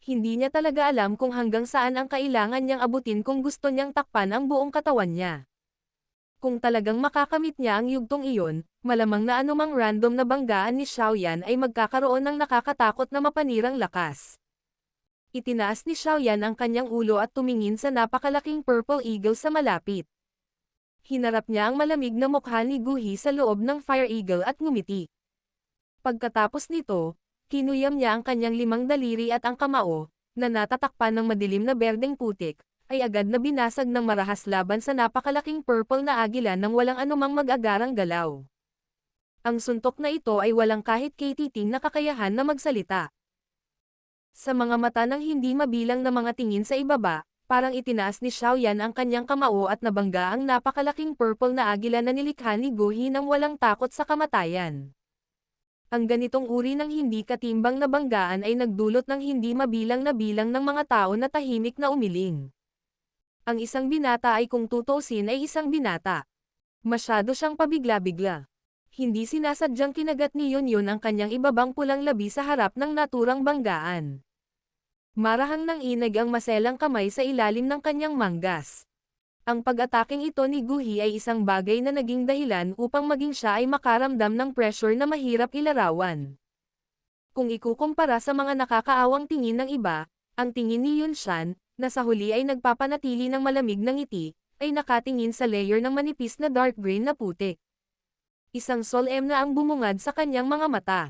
Hindi niya talaga alam kung hanggang saan ang kailangan niyang abutin kung gusto niyang takpan ang buong katawan niya. Kung talagang makakamit niya ang yugtong iyon, malamang na anumang random na banggaan ni Xiaoyan ay magkakaroon ng nakakatakot na mapanirang lakas. Itinaas ni Xiaoyan ang kanyang ulo at tumingin sa napakalaking purple eagle sa malapit. Hinarap niya ang malamig na mukha ni Guhi sa loob ng Fire Eagle at ngumiti. Pagkatapos nito, kinuyam niya ang kanyang 5 daliri at ang kamao, na natatakpan ng madilim na berdeng putik, ay agad na binasag ng marahas laban sa napakalaking purple na agila nang walang anumang mag-agarang galaw. Ang suntok na ito ay walang kahit katiting na kakayahan na magsalita. Sa mga mata ng hindi mabilang na mga tingin sa ibaba, parang itinaas ni Xiaoyan ang kanyang kamao at nabangga ang napakalaking purple na agila na nilikha ni Guhi nang walang takot sa kamatayan. Ang ganitong uri ng hindi katimbang na banggaan ay nagdulot ng hindi mabilang na bilang ng mga tao na tahimik na umiling. Ang isang binata ay kung tutuusin ay isang binata. Masyado siyang pabigla-bigla. Hindi sinasadyang kinagat ni Yun ang kanyang ibabang pulang labi sa harap ng naturang banggaan. Marahang nang inag ang maselang kamay sa ilalim ng kanyang manggas. Ang pag-ataking ito ni Guhi ay isang bagay na naging dahilan upang maging siya ay makaramdam ng pressure na mahirap ilarawan. Kung ikukumpara sa mga nakakaawang tingin ng iba, ang tingin ni Yun Shan, na sa huli ay nagpapanatili ng malamig na ngiti, ay nakatingin sa layer ng manipis na dark green na putik. Isang solemn na ang bumungad sa kanyang mga mata.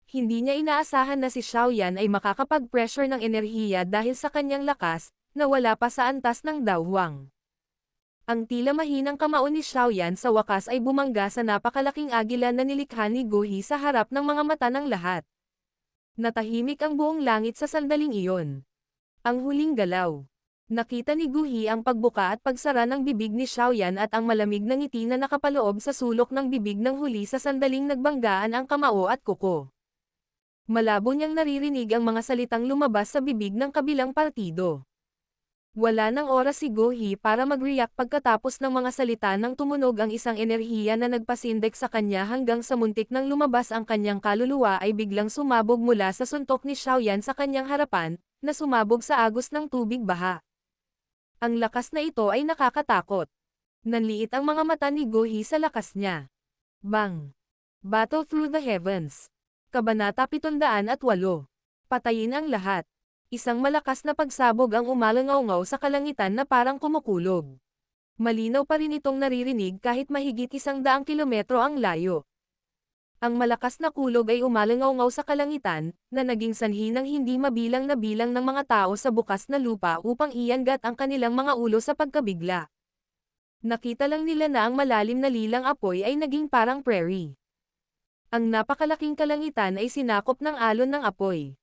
Hindi niya inaasahan na si Xiaoyan ay makakapag-pressure ng enerhiya dahil sa kanyang lakas, na wala pa sa antas ng Daohuang. Ang tila mahinang kamao ni Xiaoyan sa wakas ay bumangga sa napakalaking agila na nilikha ni Guhi sa harap ng mga mata ng lahat. Natahimik ang buong langit sa sandaling iyon. Ang huling galaw. Nakita ni Guhi ang pagbuka at pagsara ng bibig ni Xiaoyan at ang malamig na ngiti na nakapaloob sa sulok ng bibig ng huli sa sandaling nagbanggaan ang kamao at kuko. Malabo niyang naririnig ang mga salitang lumabas sa bibig ng kabilang partido. Wala nang oras si Guhi para mag-react pagkatapos ng mga salita nang tumunog ang isang enerhiya na nagpasindek sa kanya hanggang sa muntik nang lumabas ang kanyang kaluluwa ay biglang sumabog mula sa suntok ni Xiaoyan sa kanyang harapan, na sumabog sa agos ng tubig baha. Ang lakas na ito ay nakakatakot. Nanliit ang mga mata ni Guhi sa lakas niya. Bang! Battle through the heavens. Kabanata 708. Patayin ang lahat. Isang malakas na pagsabog ang umalangaw-ngaw sa kalangitan na parang kumukulog. Malinaw pa rin itong naririnig kahit mahigit 100 kilometro ang layo. Ang malakas na kulog ay umalangaw-ngaw sa kalangitan, na naging sanhi ng hindi mabilang na bilang ng mga tao sa bukas na lupa upang iangat ang kanilang mga ulo sa pagkabigla. Nakita lang nila na ang malalim na lilang apoy ay naging parang prairie. Ang napakalaking kalangitan ay sinakop ng alon ng apoy.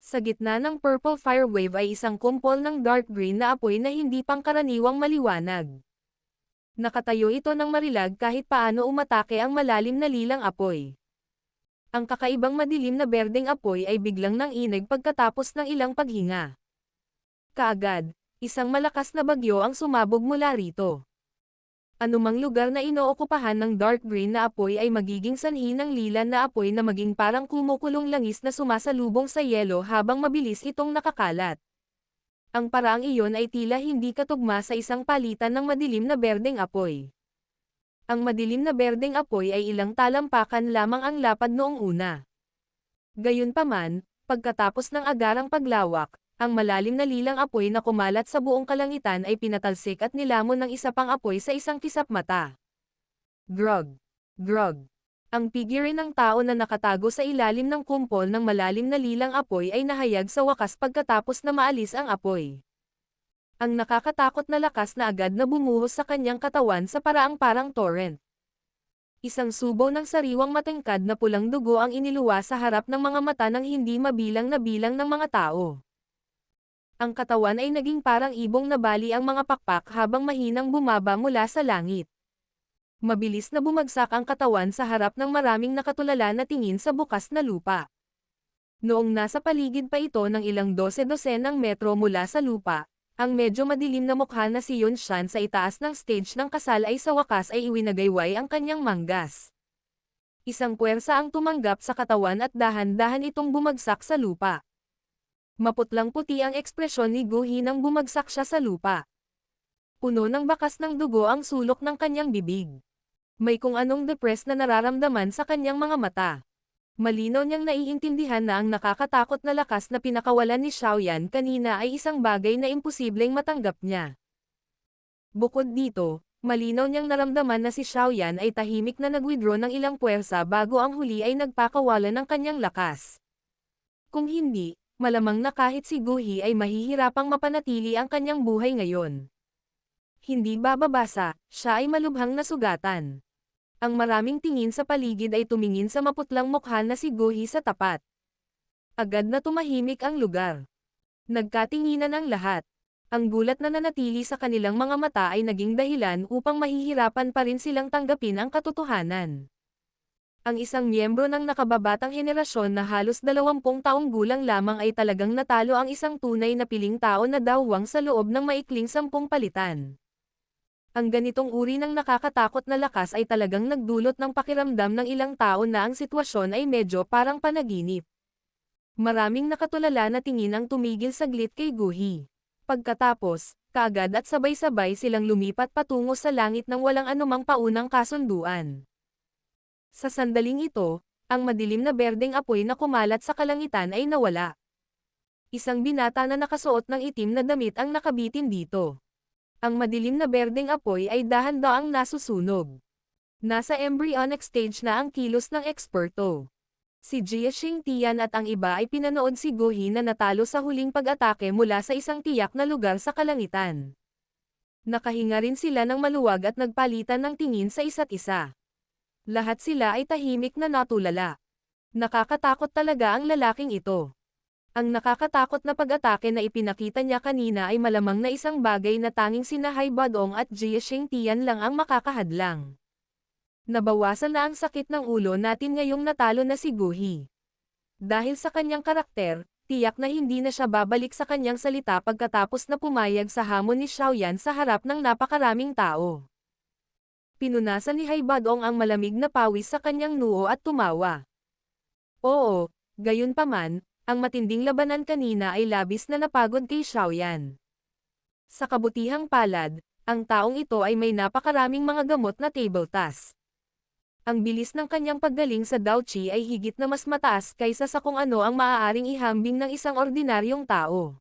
Sa gitna ng purple fire wave ay isang kumpol ng dark green na apoy na hindi pangkaraniwang maliwanag. Nakatayo ito ng marilag kahit paano umatake ang malalim na lilang apoy. Ang kakaibang madilim na berdeng apoy ay biglang nanginig pagkatapos ng ilang paghinga. Kaagad, isang malakas na bagyo ang sumabog mula rito. Anumang lugar na inookupahan ng dark green na apoy ay magiging sanhi ng lilan na apoy na maging parang kumukulong langis na sumasalubong sa yelo habang mabilis itong nakakalat. Ang paraang iyon ay tila hindi katugma sa isang palitan ng madilim na berdeng apoy. Ang madilim na berdeng apoy ay ilang talampakan lamang ang lapad noong una. Gayunpaman, pagkatapos ng agarang paglawak, ang malalim na lilang apoy na kumalat sa buong kalangitan ay pinatalsik at nilamon ng isa pang apoy sa isang kisap mata. Grog! Grog! Ang figure ng tao na nakatago sa ilalim ng kumpol ng malalim na lilang apoy ay nahayag sa wakas pagkatapos na maalis ang apoy. Ang nakakatakot na lakas na agad na bumuhos sa kanyang katawan sa paraang parang torrent. Isang subo ng sariwang matangkad na pulang dugo ang iniluwa sa harap ng mga mata ng hindi mabilang na bilang ng mga tao. Ang katawan ay naging parang ibong nabali ang mga pakpak habang mahinang bumaba mula sa langit. Mabilis na bumagsak ang katawan sa harap ng maraming nakatulala na tingin sa bukas na lupa. Noong nasa paligid pa ito ng ilang dose-dosenang metro mula sa lupa, ang medyo madilim na mukha na si Yun Shan sa itaas ng stage ng kasal ay sa wakas ay iwinagayway ang kanyang manggas. Isang puwersa ang tumanggap sa katawan at dahan-dahan itong bumagsak sa lupa. Maputlang puti ang ekspresyon ni Gu Hi nang bumagsak siya sa lupa. Puno ng bakas ng dugo ang sulok ng kanyang bibig. May kung anong depressed na nararamdaman sa kanyang mga mata. Malinaw niyang naiintindihan na ang nakakatakot na lakas na pinakawalan ni Xiaoyan kanina ay isang bagay na imposibleng matanggap niya. Bukod dito, malinaw niyang naramdaman na si Xiaoyan ay tahimik na nag-withdraw ng ilang puwersa bago ang huli ay nagpakawalan ng kanyang lakas. Kung hindi, malamang na kahit si Gu Hi ay mahihirapang mapanatili ang kanyang buhay ngayon. Hindi bababasa, siya ay malubhang nasugatan. Ang maraming tingin sa paligid ay tumingin sa maputlang mukha na si Gu Hi sa tapat. Agad na tumahimik ang lugar. Nagkatinginan ang lahat. Ang gulat na nanatili sa kanilang mga mata ay naging dahilan upang mahihirapan pa rin silang tanggapin ang katotohanan. Ang isang miyembro ng nakababatang henerasyon na halos 20 taong gulang lamang ay talagang natalo ang isang tunay na piling tao na dawwang sa loob ng maikling 10 palitan. Ang ganitong uri ng nakakatakot na lakas ay talagang nagdulot ng pakiramdam ng ilang tao na ang sitwasyon ay medyo parang panaginip. Maraming nakatulala na tingin ang tumigil saglit kay Gu Hi. Pagkatapos, kaagad at sabay-sabay silang lumipat patungo sa langit nang walang anumang paunang kasunduan. Sa sandaling ito, ang madilim na berdeng apoy na kumalat sa kalangitan ay nawala. Isang binata na nakasuot ng itim na damit ang nakabitin dito. Ang madilim na berdeng apoy ay dahan-daang nasusunog. Nasa embryonic stage na ang kilos ng eksperto. Si Jia Xingtian at ang iba ay pinanood si Gu Hi na natalo sa huling pag-atake mula sa isang tiyak na lugar sa kalangitan. Nakahinga rin sila ng maluwag at nagpalitan ng tingin sa isa't isa. Lahat sila ay tahimik na natulala. Nakakatakot talaga ang lalaking ito. Ang nakakatakot na pag-atake na ipinakita niya kanina ay malamang na isang bagay na tanging sina Hai Badong at Jia Xingtian lang ang makakahadlang. Nabawasan na ang sakit ng ulo natin ngayong natalo na si Gu Hi. Dahil sa kanyang karakter, tiyak na hindi na siya babalik sa kanyang salita pagkatapos na pumayag sa hamon ni Xiaoyan sa harap ng napakaraming tao. Pinunasan ni Hai Badong ang malamig na pawis sa kanyang noo at tumawa. Oo, gayunpaman, ang matinding labanan kanina ay labis na napagod kay Xiaoyan. Sa kabutihang palad, ang taong ito ay may napakaraming mga gamot na table task. Ang bilis ng kanyang paggaling sa Dao Qi ay higit na mas mataas kaysa sa kung ano ang maaaring ihambing ng isang ordinaryong tao.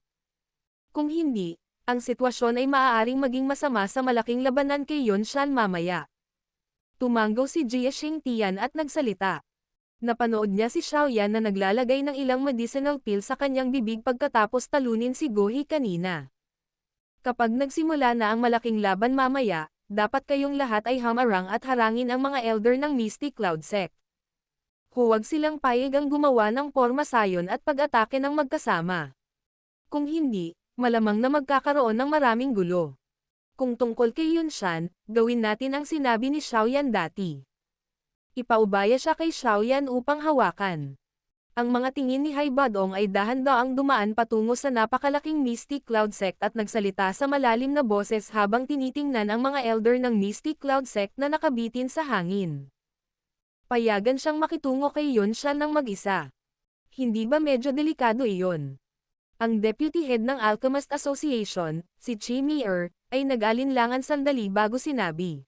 Kung hindi, ang sitwasyon ay maaaring maging masama sa malaking labanan kay Yun Shan mamaya. Tumanggaw si Jia Xingtian at nagsalita. Napanood niya si Xiaoyan na naglalagay ng ilang medicinal pill sa kanyang bibig pagkatapos talunin si Gu Hi kanina. Kapag nagsimula na ang malaking laban mamaya, dapat kayong lahat ay hamarang at harangin ang mga elder ng Misty Cloud Sect. Huwag silang payag ang gumawa ng porma sayon at pag-atake ng magkasama. Kung hindi, malamang na magkakaroon ng maraming gulo. Kung tungkol kay Yunshan, gawin natin ang sinabi ni Xiaoyan dati. Ipaubaya siya kay Xiaoyan upang hawakan. Ang mga tingin ni Hai Badong ay dahan-daang dumaan patungo sa napakalaking Mystic Cloud Sect at nagsalita sa malalim na boses habang tinitingnan ang mga elder ng Mystic Cloud Sect na nakabitin sa hangin. Payagan siyang makitungo kay Yunshan ng mag-isa. Hindi ba medyo delikado iyon? Ang deputy head ng Alchemist Association, si Chi Mi-er, ay nag-alinlangan sandali bago sinabi.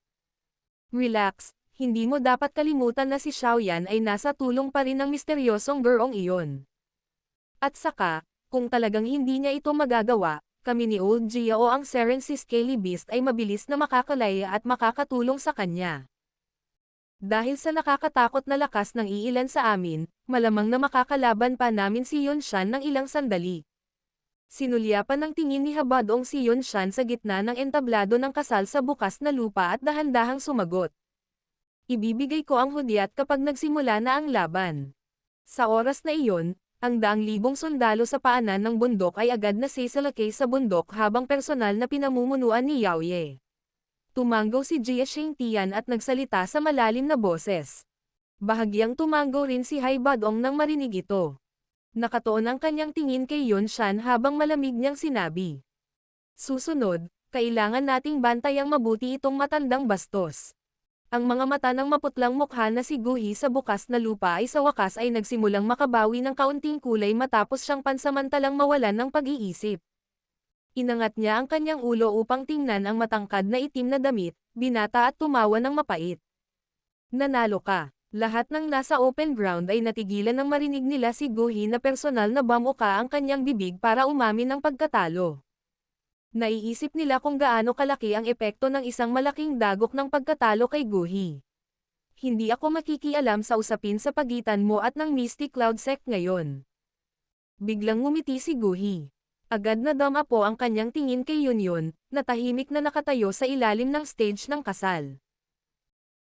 Relax, hindi mo dapat kalimutan na si Xiaoyan ay nasa tulong pa rin ng misteryosong gurong iyon. At saka, kung talagang hindi niya ito magagawa, kami ni Old Jia o ang Serency Scaly Beast ay mabilis na makakalaya at makakatulong sa kanya. Dahil sa nakakatakot na lakas ng iilan sa amin, malamang na makakalaban pa namin si Yunshan ng ilang sandali. Sinulyapan ng tingin ni Habadong si Yunshan sa gitna ng entablado ng kasal sa bukas na lupa at dahan-dahang sumagot. Ibibigay ko ang hudyat kapag nagsimula na ang laban. Sa oras na iyon, ang 200,000 sundalo sa paanan ng bundok ay agad na sisalakay sa bundok habang personal na pinamumunuan ni Yao Ye. Tumanggaw si Jia Xingtian at nagsalita sa malalim na boses. Bahagyang tumanggaw rin si Hai Badong nang marinig ito. Nakatuon ang kanyang tingin kay Yunshan habang malamig niyang sinabi. Susunod, kailangan nating bantayang mabuti itong matandang bastos. Ang mga mata ng maputlang mukha na si Guhi sa bukas na lupa ay sa wakas ay nagsimulang makabawi ng kaunting kulay matapos siyang pansamantalang mawalan ng pag-iisip. Inangat niya ang kanyang ulo upang tingnan ang matangkad na itim na damit, binata at tumawa ng mapait. Nanalo ka. Lahat ng nasa open ground ay natigilan nang marinig nila si Guhi na personal na bamuka ang kanyang bibig para umamin ng pagkatalo. Naiisip nila kung gaano kalaki ang epekto ng isang malaking dagok ng pagkatalo kay Guhi. Hindi ako makikialam sa usapin sa pagitan mo at ng Mystic Cloud Sect ngayon. Biglang ngumiti si Guhi. Agad na dama po ang kanyang tingin kay Yunyun, na tahimik na nakatayo sa ilalim ng stage ng kasal.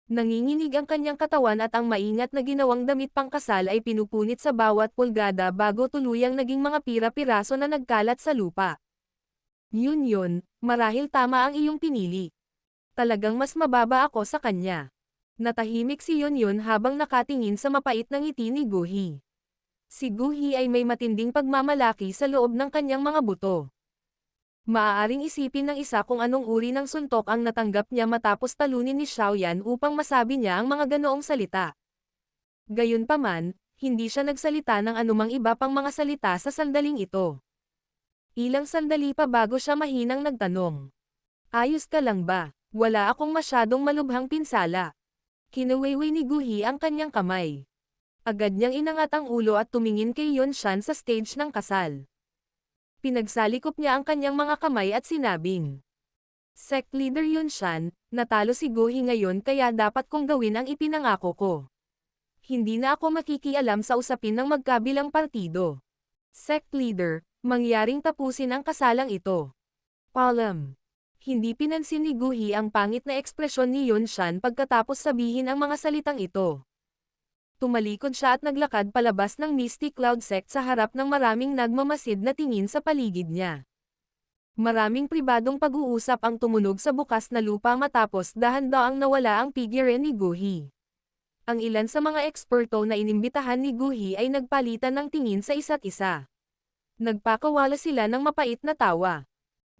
Nanginginig ang kanyang katawan at ang maingat na ginawang damit pangkasal ay pinupunit sa bawat pulgada bago tuluyang naging mga pira-piraso na nagkalat sa lupa. Yun, marahil tama ang iyong pinili. Talagang mas mababa ako sa kanya. Natahimik si Yun habang nakatingin sa mapait na ngiti ni Guhi. Si Guhi ay may matinding pagmamalaki sa loob ng kanyang mga buto. Maaaring isipin ng isa kung anong uri ng suntok ang natanggap niya matapos talunin ni Xiaoyan upang masabi niya ang mga ganoong salita. Gayunpaman, hindi siya nagsalita ng anumang iba pang mga salita sa sandaling ito. Ilang sandali pa bago siya mahinang nagtanong. Ayos ka lang ba? Wala akong masyadong malubhang pinsala. Kinuwayway ni Guhi ang kanyang kamay. Agad niyang inangat ang ulo at tumingin kay Yunshan sa stage ng kasal. Pinagsalikop niya ang kanyang mga kamay at sinabing, Sect Leader Yunshan, natalo si Guhi ngayon kaya dapat kong gawin ang ipinangako ko. Hindi na ako makikialam sa usapin ng magkabilang partido. Sect Leader, mangyaring tapusin ang kasalang ito. Palam. Hindi pinansin ni Guhi ang pangit na ekspresyon ni Yunshan pagkatapos sabihin ang mga salitang ito. Tumalikod siya at naglakad palabas ng Mystic Cloud Sect sa harap ng maraming nagmamasid na tingin sa paligid niya. Maraming pribadong pag-uusap ang tumunog sa bukas na lupa matapos dahan-daang nawala ang figure ni Guhi. Ang ilan sa mga eksperto na inimbitahan ni Guhi ay nagpalitan ng tingin sa isa't isa. Nagpakawala sila ng mapait na tawa.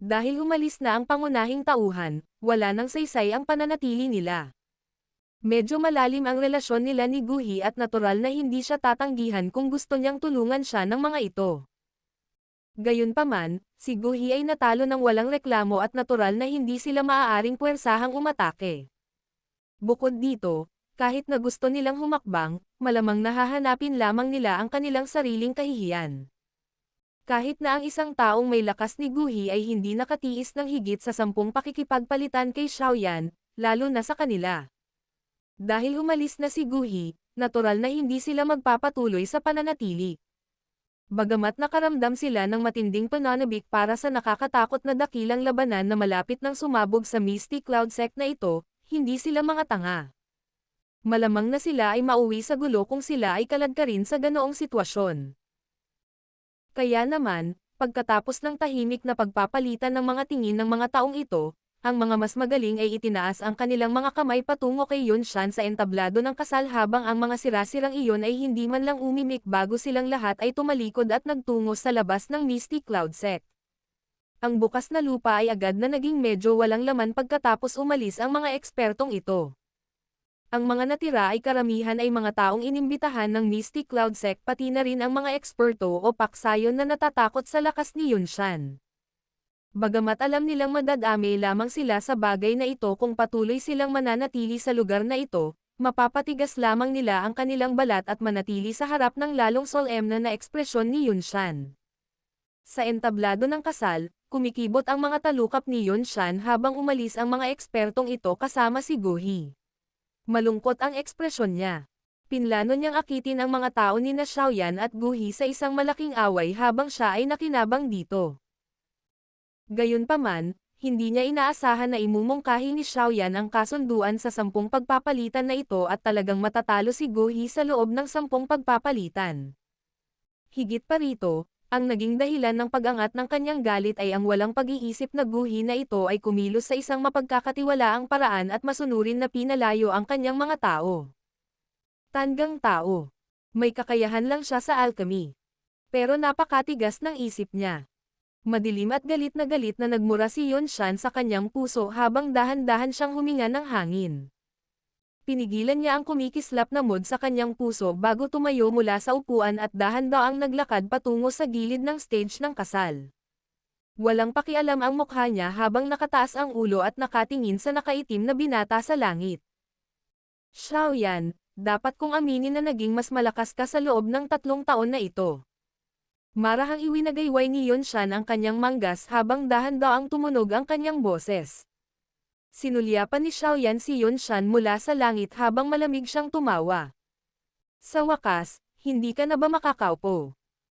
Dahil umalis na ang pangunahing tauhan, wala nang saysay ang pananatili nila. Medyo malalim ang relasyon nila ni Guhi at natural na hindi siya tatanggihan kung gusto niyang tulungan siya ng mga ito. Gayunpaman, si Guhi ay natalo ng walang reklamo at natural na hindi sila maaaring puwersahang umatake. Bukod dito, kahit na gusto nilang humakbang, malamang nahahanapin lamang nila ang kanilang sariling kahihiyan. Kahit na ang isang taong may lakas ni Guhi ay hindi nakatiis ng higit sa 10 pakikipagpalitan kay Xiaoyan, lalo na sa kanila. Dahil umalis na si Guhi, natural na hindi sila magpapatuloy sa pananatili. Bagamat nakaramdam sila ng matinding pananabik para sa nakakatakot na dakilang labanan na malapit nang sumabog sa Mystic Cloud Sect na ito, hindi sila mga tanga. Malamang na sila ay mauwi sa gulo kung sila ay kaladkarin sa ganoong sitwasyon. Kaya naman, pagkatapos ng tahimik na pagpapalitan ng mga tingin ng mga taong ito, ang mga mas magaling ay itinaas ang kanilang mga kamay patungo kay Yunshan sa entablado ng kasal habang ang mga sirasirang iyon ay hindi man lang umimik bago silang lahat ay tumalikod at nagtungo sa labas ng Misty Cloud Sect. Ang bukas na lupa ay agad na naging medyo walang laman pagkatapos umalis ang mga ekspertong ito. Ang mga natira ay karamihan ay mga taong inimbitahan ng Misty Cloud Sect pati na rin ang mga eksperto o paksayon na natatakot sa lakas ni Yunshan. Bagamat alam nilang madadami lamang sila sa bagay na ito kung patuloy silang mananatili sa lugar na ito, mapapatigas lamang nila ang kanilang balat at manatili sa harap ng lalong solemna na ekspresyon ni Yunshan. Sa entablado ng kasal, kumikibot ang mga talukap ni Yunshan habang umalis ang mga ekspertong ito kasama si Guhi. Malungkot ang ekspresyon niya. Pinlano niyang akitin ang mga tao ni na Xiaoyan at Guhi sa isang malaking away habang siya ay nakinabang dito. Gayunpaman, hindi niya inaasahan na imumungkahi ni Xiaoyan ang kasunduan sa 10 pagpapalitan na ito at talagang matatalo si Guhi sa loob ng 10 pagpapalitan. Higit pa rito, ang naging dahilan ng pag-angat ng kanyang galit ay ang walang pag-iisip na Guhi na ito ay kumilos sa isang mapagkakatiwalaang paraan at masunurin na pinalayo ang kanyang mga tao. Tandang tao. May kakayahan lang siya sa alchemy. Pero napakatigas ng isip niya. Madilim at galit na nagmura si Yunshan sa kanyang puso habang dahan-dahan siyang huminga ng hangin. Pinigilan niya ang kumikislap na mood sa kanyang puso bago tumayo mula sa upuan at dahan-daang naglakad patungo sa gilid ng stage ng kasal. Walang pakialam ang mukha niya habang nakataas ang ulo at nakatingin sa nakaitim na binata sa langit. Xiaoyan, dapat kong aminin na naging mas malakas ka sa loob ng 3 taon na ito. Marahang iwinagayway ni Yunshan ang kanyang manggas habang dahan-daang tumunog ang kanyang boses. Sinulyapan ni Xiaoyan si Yunshan mula sa langit habang malamig siyang tumawa. Sa wakas, hindi ka na ba makakaupo?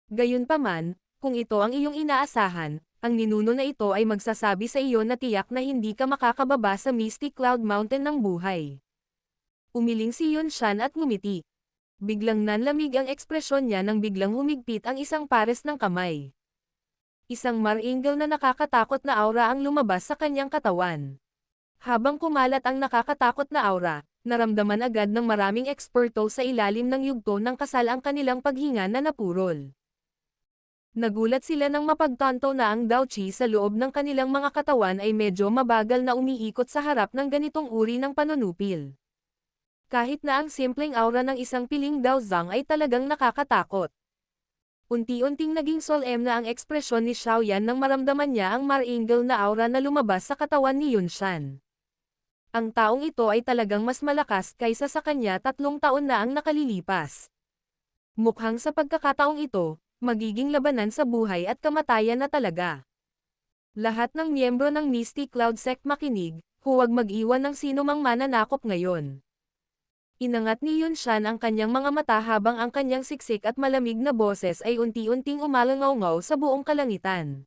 Gayunpaman, kung ito ang iyong inaasahan, ang ninuno na ito ay magsasabi sa iyo na tiyak na hindi ka makakababa sa Misty Cloud Mountain ng buhay. Umiling si Yunshan at ngumiti. Biglang nanlamig ang ekspresyon niya nang biglang humigpit ang isang pares ng kamay. Isang marangel na nakakatakot na aura ang lumabas sa kanyang katawan. Habang kumalat ang nakakatakot na aura, naramdaman agad ng maraming eksperto sa ilalim ng yugto ng kasal ang kanilang paghinga na napurol. Nagulat sila nang mapagtanto na ang Daoqi sa loob ng kanilang mga katawan ay medyo mabagal na umiikot sa harap ng ganitong uri ng panunupil. Kahit na ang simpleng aura ng isang piling Daozang ay talagang nakakatakot. Unti-unting naging solemna ang ekspresyon ni Xiaoyan nang maramdaman niya ang marangel na aura na lumabas sa katawan ni Yunshan. Ang taong ito ay talagang mas malakas kaysa sa kanya 3 taon na ang nakalilipas. Mukhang sa pagkakataong ito, magiging labanan sa buhay at kamatayan na talaga. Lahat ng miyembro ng Misty Cloud Sect makinig, huwag mag-iwan ng sinumang mananakop ngayon. Inangat ni Yunshan ang kanyang mga mata habang ang kanyang siksik at malamig na boses ay unti-unting umalangaw-ngaw sa buong kalangitan.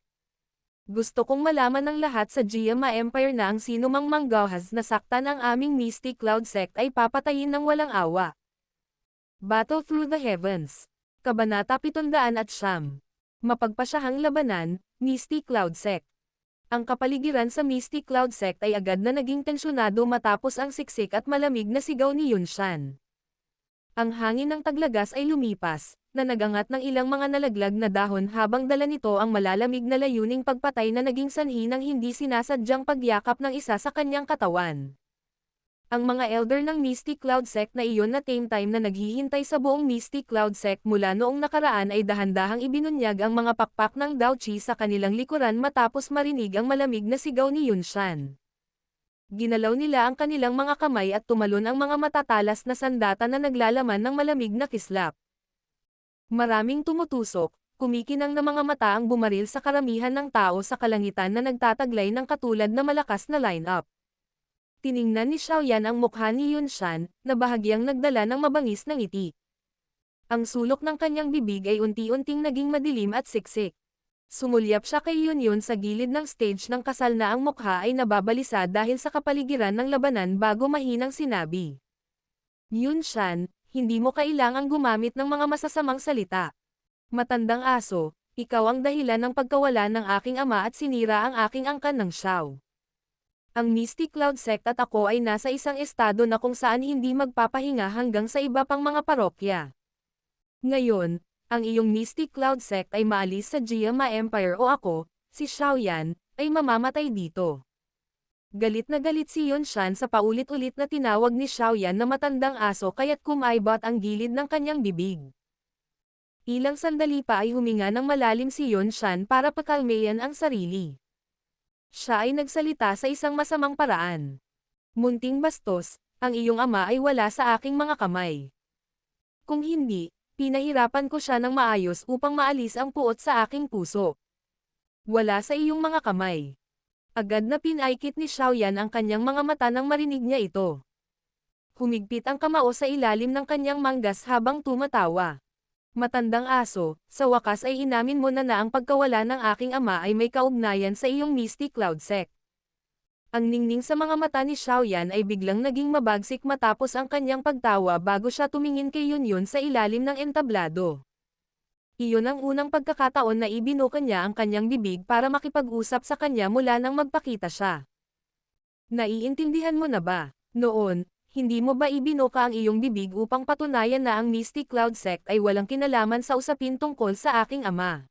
Gusto kong malaman ng lahat sa Jiama Empire na ang sinumang manggahas na saktan ang aming Misty Cloud Sect ay papatayin ng walang awa. Battle Through the Heavens. Kabanata 700. Mapagpasyahang labanan, Misty Cloud Sect. Ang kapaligiran sa Misty Cloud Sect ay agad na naging tensyonado matapos ang siksik at malamig na sigaw ni Yunshan. Ang hangin ng taglagas ay lumipas, na nagangat ng ilang mga nalaglag na dahon habang dala nito ang malalamig na layuning pagpatay na naging sanhi ng hindi sinasadyang pagyakap ng isa sa kanyang katawan. Ang mga elder ng Misty Cloud Sect na iyon na same time na naghihintay sa buong Misty Cloud Sect mula noong nakaraan ay dahan-dahang ibinunyag ang mga pakpak ng Daoqi sa kanilang likuran matapos marinig ang malamig na sigaw ni Yunshan. Ginalaw nila ang kanilang mga kamay at tumalon ang mga matatalas na sandata na naglalaman ng malamig na kislap. Maraming tumutusok, kumikinang na mga mata ang bumaril sa karamihan ng tao sa kalangitan na nagtataglay ng katulad na malakas na line-up. Tiningnan ni Xiaoyan ang mukha ni Yunshan, na bahagyang nagdala ng mabangis na ngiti. Ang sulok ng kanyang bibig ay unti-unting naging madilim at siksik. Sumulyap siya kay Yunyun sa gilid ng stage ng kasal na ang mukha ay nababalisa dahil sa kapaligiran ng labanan bago mahinang sinabi. Yunshan, hindi mo kailangang gumamit ng mga masasamang salita. Matandang aso, ikaw ang dahilan ng pagkawala ng aking ama at sinira ang aking angkan ng Xiao. Ang Mystic Cloud Sect at ako ay nasa isang estado na kung saan hindi magpapahinga hanggang sa iba pang mga parokya. Ngayon, ang iyong Mystic Cloud Sect ay maalis sa Jiama Empire o ako, si Xiaoyan, ay mamamatay dito. Galit na galit si Yunshan sa paulit-ulit na tinawag ni Xiaoyan na matandang aso kaya't kumaibot ang gilid ng kanyang bibig. Ilang sandali pa ay huminga ng malalim si Yunshan para pakalmayan ang sarili. Siya ay nagsalita sa isang masamang paraan. Munting bastos, ang iyong ama ay wala sa aking mga kamay. Kung hindi, pinahirapan ko siya ng maayos upang maalis ang puot sa aking puso. Wala sa iyong mga kamay. Agad na pinaikit ni Xiaoyan ang kanyang mga mata nang marinig niya ito. Humigpit ang kamao sa ilalim ng kanyang manggas habang tumatawa. Matandang aso, sa wakas ay inamin mo na ang pagkawala ng aking ama ay may kaugnayan sa iyong Mystic Cloud Sect. Ang ningning sa mga mata ni Xiaoyan ay biglang naging mabagsik matapos ang kanyang pagtawa bago siya tumingin kay Yunyun sa ilalim ng entablado. Iyon ang unang pagkakataon na ibinuka niya ang kanyang bibig para makipag-usap sa kanya mula nang magpakita siya. Naiintindihan mo na ba? Noon, hindi mo ba ibinuka ang iyong bibig upang patunayan na ang Mystic Cloud Sect ay walang kinalaman sa usapin tungkol sa aking ama?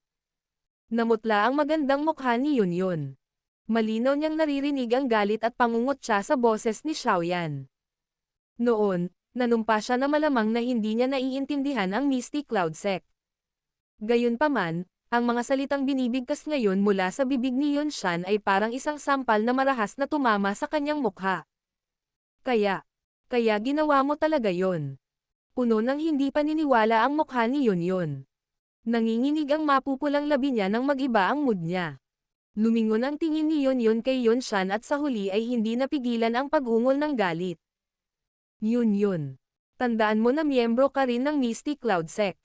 Namutla ang magandang mukha ni Yunyun. Malinaw niyang naririnig ang galit at pangungutya sa boses ni Xiaoyan. Noon, nanumpa siya na malamang na hindi niya naiintindihan ang Mystic Cloud Sect. Gayunpaman, ang mga salitang binibigkas ngayon mula sa bibig ni Yunshan ay parang isang sampal na marahas na tumama sa kanyang mukha. Kaya ginawa mo talaga yon. Puno ng hindi paniniwala ang mukha ni Yunyun. Nanginginig ang mapupulang labi niya nang mag-iba ang mood niya. Lumingon ang tingin ni Yunyun kay Yunshan at sa huli ay hindi napigilan ang pag-ungol ng galit. Yunyun. Tandaan mo na miyembro ka rin ng Mystic Cloud Sect.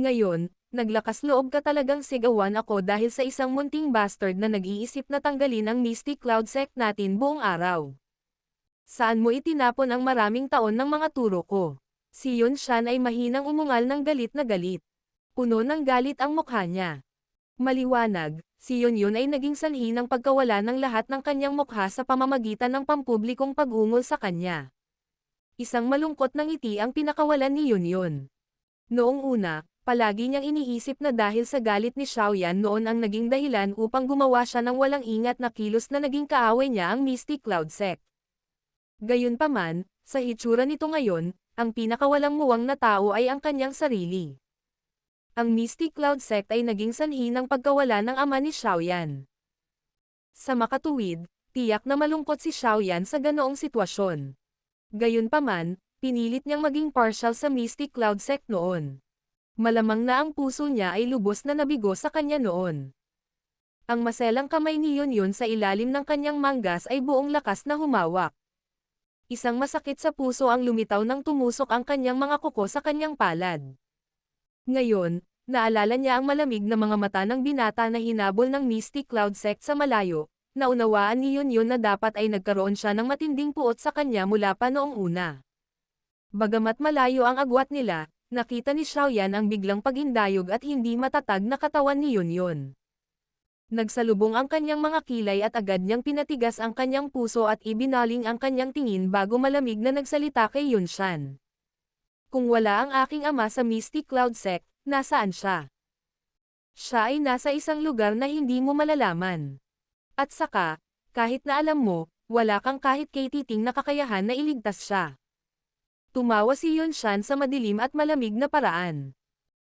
Ngayon, naglakas loob ka talagang sigawan ako dahil sa isang munting bastard na nag-iisip na tanggalin ang Mystic Cloud Sect natin buong araw. Saan mo itinapon ang maraming taon ng mga turo ko? Si Yunshan ay mahinang umungal ng galit na galit. Puno ng galit ang mukha niya. Maliwanag, si Yunyun ay naging sanhi ng pagkawala ng lahat ng kanyang mukha sa pamamagitan ng pampublikong pag-ungol sa kanya. Isang malungkot na ngiti ang pinakawalan ni Yunyun. Noong una, palagi niyang iniisip na dahil sa galit ni Xiaoyan noon ang naging dahilan upang gumawa siya ng walang ingat na kilos na naging kaaway niya ang Mystic Cloud Sect. Gayunpaman, sa hitsura nito ngayon, ang pinakawalang muwang na tao ay ang kanyang sarili. Ang Mystic Cloud Sect ay naging sanhi ng pagkawala ng ama ni Xiaoyan. Sa makatuwid, tiyak na malungkot si Xiaoyan sa ganoong sitwasyon. Gayunpaman, pinilit niyang maging partial sa Mystic Cloud Sect noon. Malamang na ang puso niya ay lubos na nabigo sa kanya noon. Ang maselang kamay ni Yunyun sa ilalim ng kanyang manggas ay buong lakas na humawak. Isang masakit sa puso ang lumitaw nang tumusok ang kanyang mga kuko sa kanyang palad. Ngayon, naalala niya ang malamig na mga mata ng binata na hinabol ng Mystic Cloud Sect sa malayo. Naunawaan ni Yunyun na dapat ay nagkaroon siya ng matinding puot sa kanya mula pa noong una. Bagamat malayo ang agwat nila, nakita ni Xiaoyan ang biglang paghindayog at hindi matatag na katawan ni Yunyun. Nagsalubong ang kanyang mga kilay at agad niyang pinatigas ang kanyang puso at ibinaling ang kanyang tingin bago malamig na nagsalita kay Yunshan. Kung wala ang aking ama sa Mystic Cloud Sect, nasaan siya? Siya ay nasa isang lugar na hindi mo malalaman. At saka, kahit na alam mo, wala kang kahit katiting na kakayahan na iligtas siya. Tumawa si Yunshan sa madilim at malamig na paraan.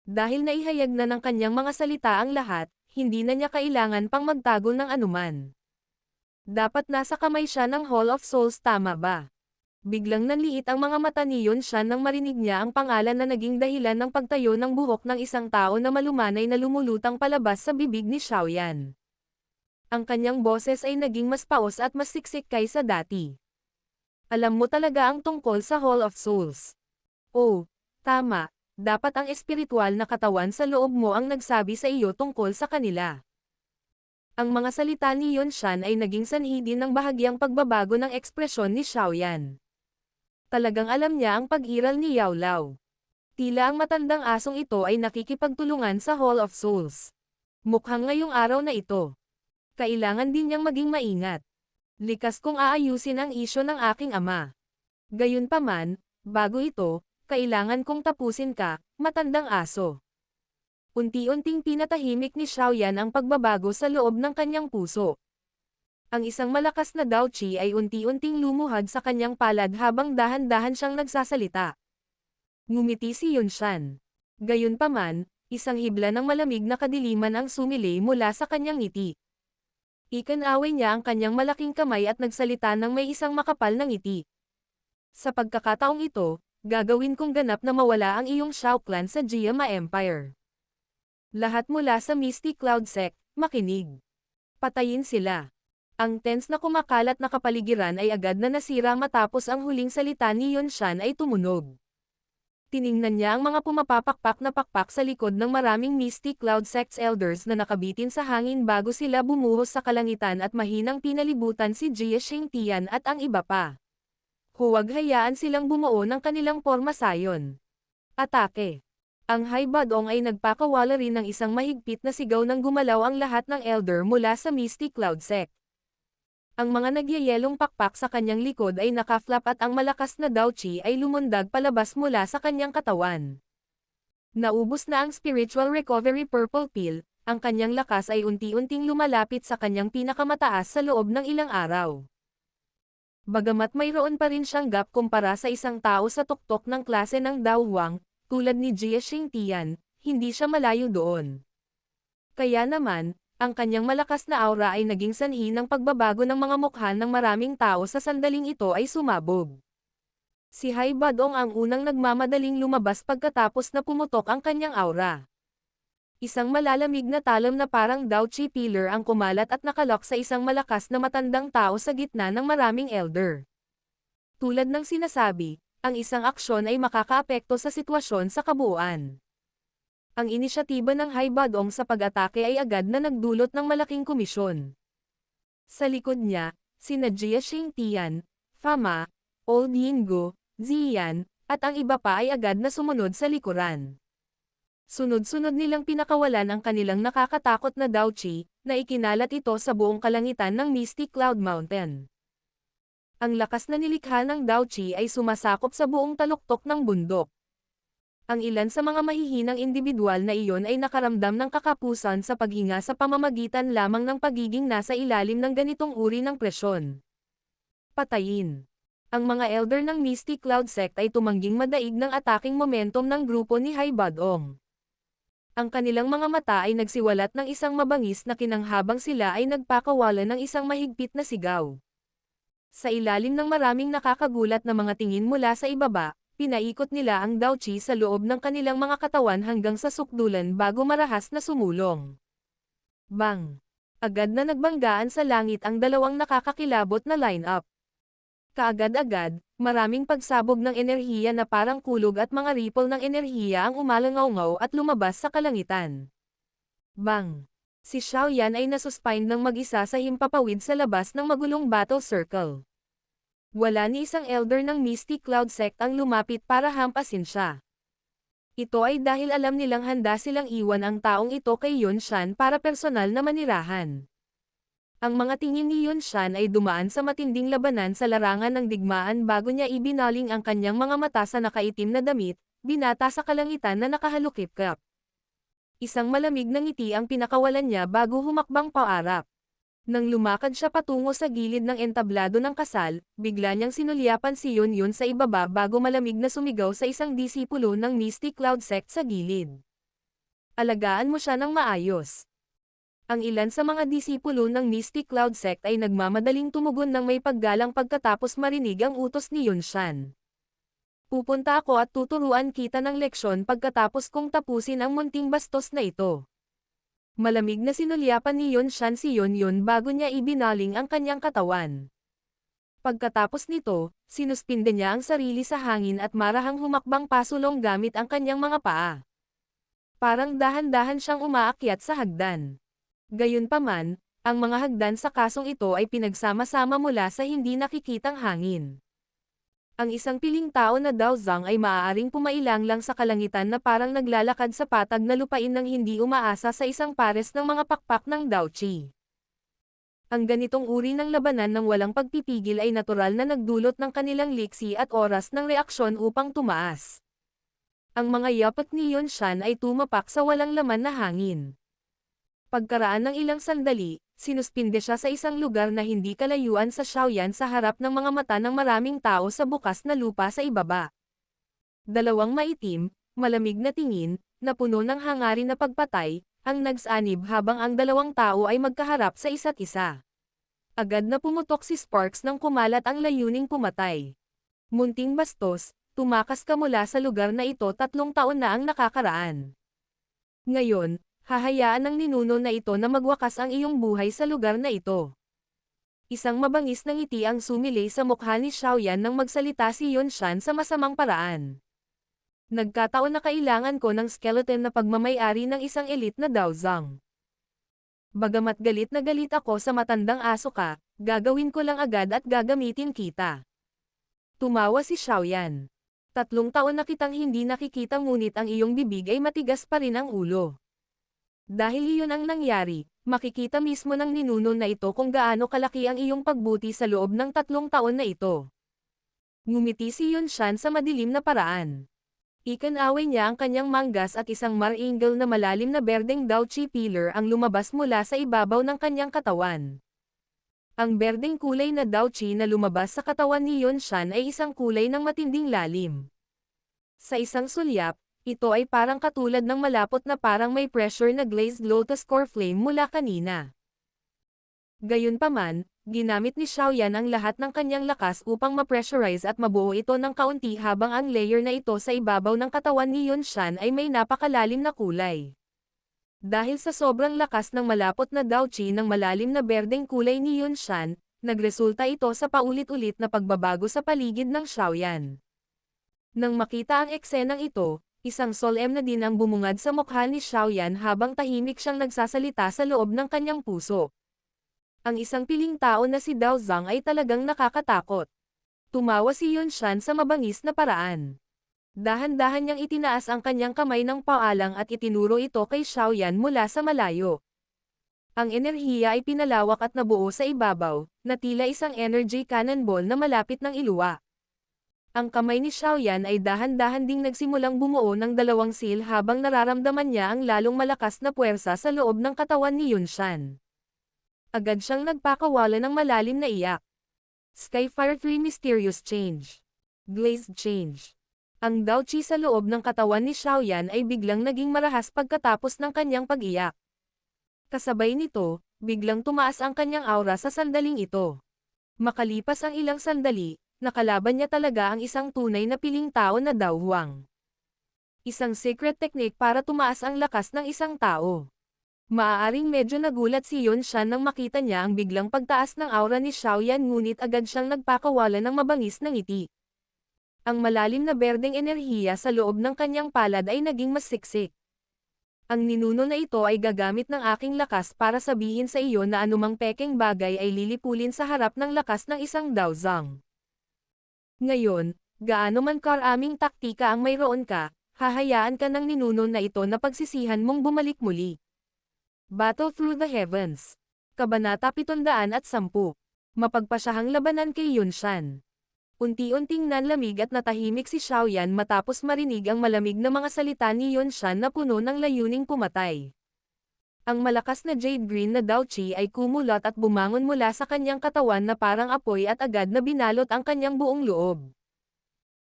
Dahil naihayag na ng kanyang mga salita ang lahat, hindi na niya kailangan pang magtagol ng anuman. Dapat nasa kamay siya ng Hall of Souls, tama ba? Biglang nanliit ang mga mata ni Yunshan nang marinig niya ang pangalan na naging dahilan ng pagtayo ng buhok ng isang tao na malumanay na lumulutang palabas sa bibig ni Xiaoyan. Ang kanyang boses ay naging mas paos at mas siksik kaysa dati. Alam mo talaga ang tungkol sa Hall of Souls. Oh, tama, dapat ang espiritual na katawan sa loob mo ang nagsabi sa iyo tungkol sa kanila. Ang mga salita ni Yunshan ay naging sanhi din ng bahagyang pagbabago ng ekspresyon ni Xiaoyan. Talagang alam niya ang pag-iral ni Yao Lao. Tila ang matandang asong ito ay nakikipagtulungan sa Hall of Souls. Mukhang ngayong araw na ito. Kailangan din niyang maging maingat. Likas kong aayusin ang isyo ng aking ama. Gayunpaman, bago ito, kailangan kong tapusin ka, matandang aso. Unti-unting pinatahimik ni Xiaoyan ang pagbabago sa loob ng kanyang puso. Ang isang malakas na Daochi ay unti-unting lumuhad sa kanyang palad habang dahan-dahan siyang nagsasalita. Ngumiti si Yunshan. Gayunpaman, isang hibla ng malamig na kadiliman ang sumili mula sa kanyang ngiti. Ikinaway niya ang kanyang malaking kamay at nagsalita ng may isang makapal na ngiti. Sa pagkakataong ito, gagawin kong ganap na mawala ang iyong Shao Clan sa Jiama Empire. Lahat mula sa Misty Cloud Sect, makinig. Patayin sila. Ang tense na kumakalat na kapaligiran ay agad na nasira matapos ang huling salita ni Yunshan ay tumunog. Tiningnan niya ang mga pumapapakpak na pakpak sa likod ng maraming Misty Cloud Sect's elders na nakabitin sa hangin bago sila bumuhos sa kalangitan at mahinang pinalibutan si Jie Xingtian at ang iba pa. Huwag hayaan silang bumuo ng kanilang porma sayon. Atake. Ang Hai Badong ay nagpakawala rin ng isang mahigpit na sigaw nang gumalaw ang lahat ng elder mula sa Misty Cloud Sect. Ang mga nagyayelong pakpak sa kanyang likod ay nakaflap at ang malakas na Daochi ay lumundag palabas mula sa kanyang katawan. Naubos na ang Spiritual Recovery Purple Pill, ang kanyang lakas ay unti-unting lumalapit sa kanyang pinakamataas sa loob ng ilang araw. Bagamat mayroon pa rin siyang gap kumpara sa isang tao sa tuktok ng klase ng Dao Huang, tulad ni Jie Xingtian, hindi siya malayo doon. Kaya naman, ang kanyang malakas na aura ay naging sanhi ng pagbabago ng mga mukha ng maraming tao sa sandaling ito ay sumabog. Si Hai Badong ang unang nagmamadaling lumabas pagkatapos na pumutok ang kanyang aura. Isang malalamig na talam na parang Daochi pillar ang kumalat at nakalok sa isang malakas na matandang tao sa gitna ng maraming elder. Tulad ng sinasabi, ang isang aksyon ay makakaapekto sa sitwasyon sa kabuuan. Ang inisyatiba ng Hai Badong sa pag-atake ay agad na nagdulot ng malaking komisyon. Sa likod niya, sina Jie Xingtian, Fama, Old Yingo, Ziyan, at ang iba pa ay agad na sumunod sa likuran. Sunod-sunod nilang pinakawalan ang kanilang nakakatakot na Daochi, na ikinalat ito sa buong kalangitan ng Misty Cloud Mountain. Ang lakas na nilikha ng Daochi ay sumasakop sa buong taluktok ng bundok. Ang ilan sa mga mahihinang individual na iyon ay nakaramdam ng kakapusan sa paghinga sa pamamagitan lamang ng pagiging nasa ilalim ng ganitong uri ng presyon. Patayin. Ang mga elder ng Misty Cloud Sect ay tumangging madaig ng ataking momentum ng grupo ni Hai Badong. Ang kanilang mga mata ay nagsiwalat ng isang mabangis na kinanghabang sila ay nagpakawala ng isang mahigpit na sigaw. Sa ilalim ng maraming nakakagulat na mga tingin mula sa ibaba, pinaikot nila ang Daochi sa loob ng kanilang mga katawan hanggang sa sukdulan bago marahas na sumulong. Bang! Agad na nagbanggaan sa langit ang dalawang nakakakilabot na line-up. Kaagad-agad, maraming pagsabog ng enerhiya na parang kulog at mga ripple ng enerhiya ang umalangaw-ngaw at lumabas sa kalangitan. Bang! Si Xiaoyan ay nasuspine ng mag-isa sa himpapawid sa labas ng magulong battle circle. Wala ni isang elder ng Misty Cloud Sect ang lumapit para hampasin siya. Ito ay dahil alam nilang handa silang iwan ang taong ito kay Yunshan para personal na manirahan. Ang mga tingin ni Yunshan ay dumaan sa matinding labanan sa larangan ng digmaan bago niya ibinaling ang kanyang mga mata sa nakaitim na damit, binata sa kalangitan na nakahalukip-kap. Isang malamig na ngiti ang pinakawalan niya bago humakbang paarap. Nang lumakad siya patungo sa gilid ng entablado ng kasal, bigla niyang sinulyapan si Yunyun sa ibaba bago malamig na sumigaw sa isang disipulo ng Misty Cloud Sect sa gilid. Alagaan mo siya ng maayos. Ang ilan sa mga disipulo ng Misty Cloud Sect ay nagmamadaling tumugon ng may paggalang pagkatapos marinig ang utos ni Yunshan. Pupunta ako at tuturuan kita ng leksyon pagkatapos kong tapusin ang munting bastos na ito. Malamig na sinulyapan ni Yunshan si Yunyun bago niya ibinaling ang kanyang katawan. Pagkatapos nito, sinuspinde niya ang sarili sa hangin at marahang humakbang pasulong gamit ang kanyang mga paa. Parang dahan-dahan siyang umaakyat sa hagdan. Gayunpaman, ang mga hagdan sa kasong ito ay pinagsama-sama mula sa hindi nakikitang hangin. Ang isang piling tao na Dao Zhang ay maaaring pumailang lang sa kalangitan na parang naglalakad sa patag na lupain nang hindi umaasa sa isang pares ng mga pakpak ng Daochi. Ang ganitong uri ng labanan ng walang pagpipigil ay natural na nagdulot ng kanilang liksi at oras ng reaksyon upang tumaas. Ang mga yapak ni Yunshan ay tumapak sa walang laman na hangin. Pagkaraan ng ilang sandali, sinuspinde siya sa isang lugar na hindi kalayuan sa Shaoyan sa harap ng mga mata ng maraming tao sa bukas na lupa sa ibaba. Dalawang maitim, malamig na tingin, na puno ng hangarin na pagpatay, ang nagsanib habang ang dalawang tao ay magkaharap sa isa't isa. Agad na pumutok si Sparks nang kumalat ang layuning pumatay. Munting bastos, tumakas ka mula sa lugar na ito 3 taon na ang nakakaraan. Ngayon, hahayaan ng ninuno na ito na magwakas ang iyong buhay sa lugar na ito. Isang mabangis na ngiti ang sumilay sa mukha ni Shaoyan nang magsalita si Yunshan sa masamang paraan. Nagkataon na kailangan ko ng skeleton na pagmamay-ari ng isang elite na Daozang. Bagamat galit na galit ako sa matandang aso ka, gagawin ko lang agad at gagamitin kita. Tumawa si Shaoyan. 3 taon na kitang hindi nakikita ngunit ang iyong bibig ay matigas pa rin ang ulo. Dahil iyon ang nangyari, makikita mismo ng ninuno na ito kung gaano kalaki ang iyong pagbuti sa loob ng 3 taon na ito. Ngumiti si Yunshan sa madilim na paraan. Ikanaway niya ang kanyang manggas at isang marangel na malalim na berdeng Daochi pillar ang lumabas mula sa ibabaw ng kanyang katawan. Ang berdeng kulay na Daochi na lumabas sa katawan ni Yunshan ay isang kulay ng matinding lalim. Sa isang sulyap, ito ay parang katulad ng malapot na parang may pressure na glazed lotus core flame mula kanina. Gayunpaman, ginamit ni Shaoyan ang lahat ng kanyang lakas upang ma-pressurize at mabuo ito ng kaunti habang ang layer na ito sa ibabaw ng katawan ni Yunshan ay may napakalalim na kulay. Dahil sa sobrang lakas ng malapot na Daochi ng malalim na berdeng kulay ni Yunshan, nagresulta ito sa paulit-ulit na pagbabago sa paligid ng Shaoyan. Nang makita ang eksenang ito, isang solemn na din ang bumungad sa mukha ni Shaoyan habang tahimik siyang nagsasalita sa loob ng kanyang puso. Ang isang piling tao na si Daozang ay talagang nakakatakot. Tumawa si Yunshan sa mabangis na paraan. Dahan-dahan niyang itinaas ang kanyang kamay ng paalang at itinuro ito kay Shaoyan mula sa malayo. Ang enerhiya ay pinalawak at nabuo sa ibabaw, na tila isang energy cannonball na malapit ng iluwa. Ang kamay ni Shaoyan ay dahan-dahan ding nagsimulang bumuo ng 2 seal habang nararamdaman niya ang lalong malakas na puwersa sa loob ng katawan ni Yunshan. Agad siyang nagpakawala ng malalim na iyak. Skyfire 3 Mysterious Change. Glazed Change. Ang Daochi sa loob ng katawan ni Shaoyan ay biglang naging marahas pagkatapos ng kanyang pag-iyak. Kasabay nito, biglang tumaas ang kanyang aura sa sandaling ito. Makalipas ang ilang sandali, nakalaban niya talaga ang isang tunay na piling tao na Dao Huang. Isang secret technique para tumaas ang lakas ng isang tao. Maaaring medyo nagulat si Yunshan nang makita niya ang biglang pagtaas ng aura ni Shaoyan ngunit agad siyang nagpakawala ng mabangis na ngiti. Ang malalim na berdeng enerhiya sa loob ng kanyang palad ay naging mas siksik. Ang ninuno na ito ay gagamit ng aking lakas para sabihin sa iyo na anumang pekeng bagay ay lilipulin sa harap ng lakas ng isang Daozang. Ngayon, gaano man karaming taktika ang mayroon ka, hahayaan ka ng ninuno na ito na pagsisihan mong bumalik muli. Battle Through the Heavens. Kabanata 710. Mapagpasyahang labanan kay Yunshan. Unti-unting nanlamig at natahimik si Shaoyan matapos marinig ang malamig na mga salita ni Yunshan na puno ng layuning pumatay. Ang malakas na jade green na Daochi ay kumulot at bumangon mula sa kanyang katawan na parang apoy at agad na binalot ang kanyang buong loob.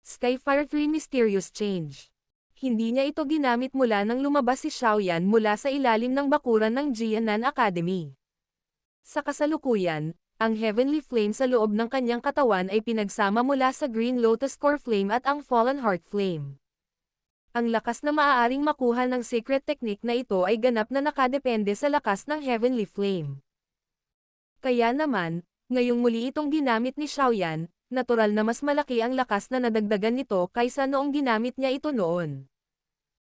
Skyfire 3 Mysterious Change. Hindi niya ito ginamit mula nang lumabas si Shaoyan mula sa ilalim ng bakuran ng Jianan Academy. Sa kasalukuyan, ang Heavenly Flame sa loob ng kanyang katawan ay pinagsama mula sa Green Lotus Core Flame at ang Fallen Heart Flame. Ang lakas na maaaring makuha ng secret technique na ito ay ganap na nakadepende sa lakas ng Heavenly Flame. Kaya naman, ngayong muli itong ginamit ni Shaoyan, natural na mas malaki ang lakas na nadagdagan nito kaysa noong ginamit niya ito noon.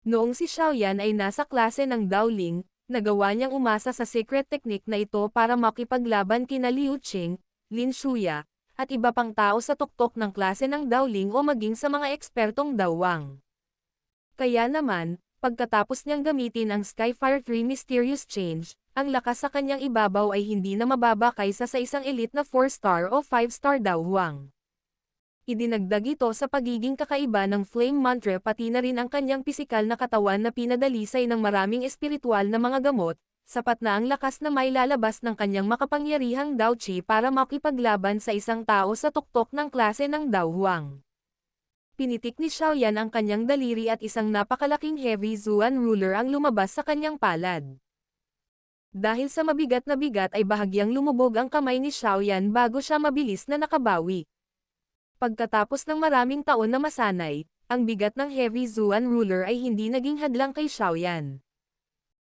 Noong si Shaoyan ay nasa klase ng Daoling, nagawa niyang umasa sa secret technique na ito para makipaglaban kina Liu Qing, Lin Shuya, at iba pang tao sa tuktok ng klase ng Daoling o maging sa mga ekspertong Dawang. Kaya naman, Pagkatapos niyang gamitin ang Skyfire 3 Mysterious Change, ang lakas sa kanyang ibabaw ay hindi na mababa kaysa sa isang elite na 4-star o 5-star dawhwang. Idinagdag ito sa pagiging kakaiba ng Flame Mantra pati na rin ang kanyang pisikal na katawan na pinadalisay ng maraming espiritual na mga gamot, sapat na ang lakas na may lalabas ng kanyang makapangyarihang Dao Chi para makipaglaban sa isang tao sa tuktok ng klase ng dawhwang. Pinitik ni Xiaoyan ang kanyang daliri at isang napakalaking Heavy Zuan Ruler ang lumabas sa kanyang palad. Dahil sa mabigat na bigat ay bahagyang lumubog ang kamay ni Xiaoyan bago siya mabilis na nakabawi. Pagkatapos ng maraming taon na masanay, ang bigat ng Heavy Zuan Ruler ay hindi naging hadlang kay Xiaoyan.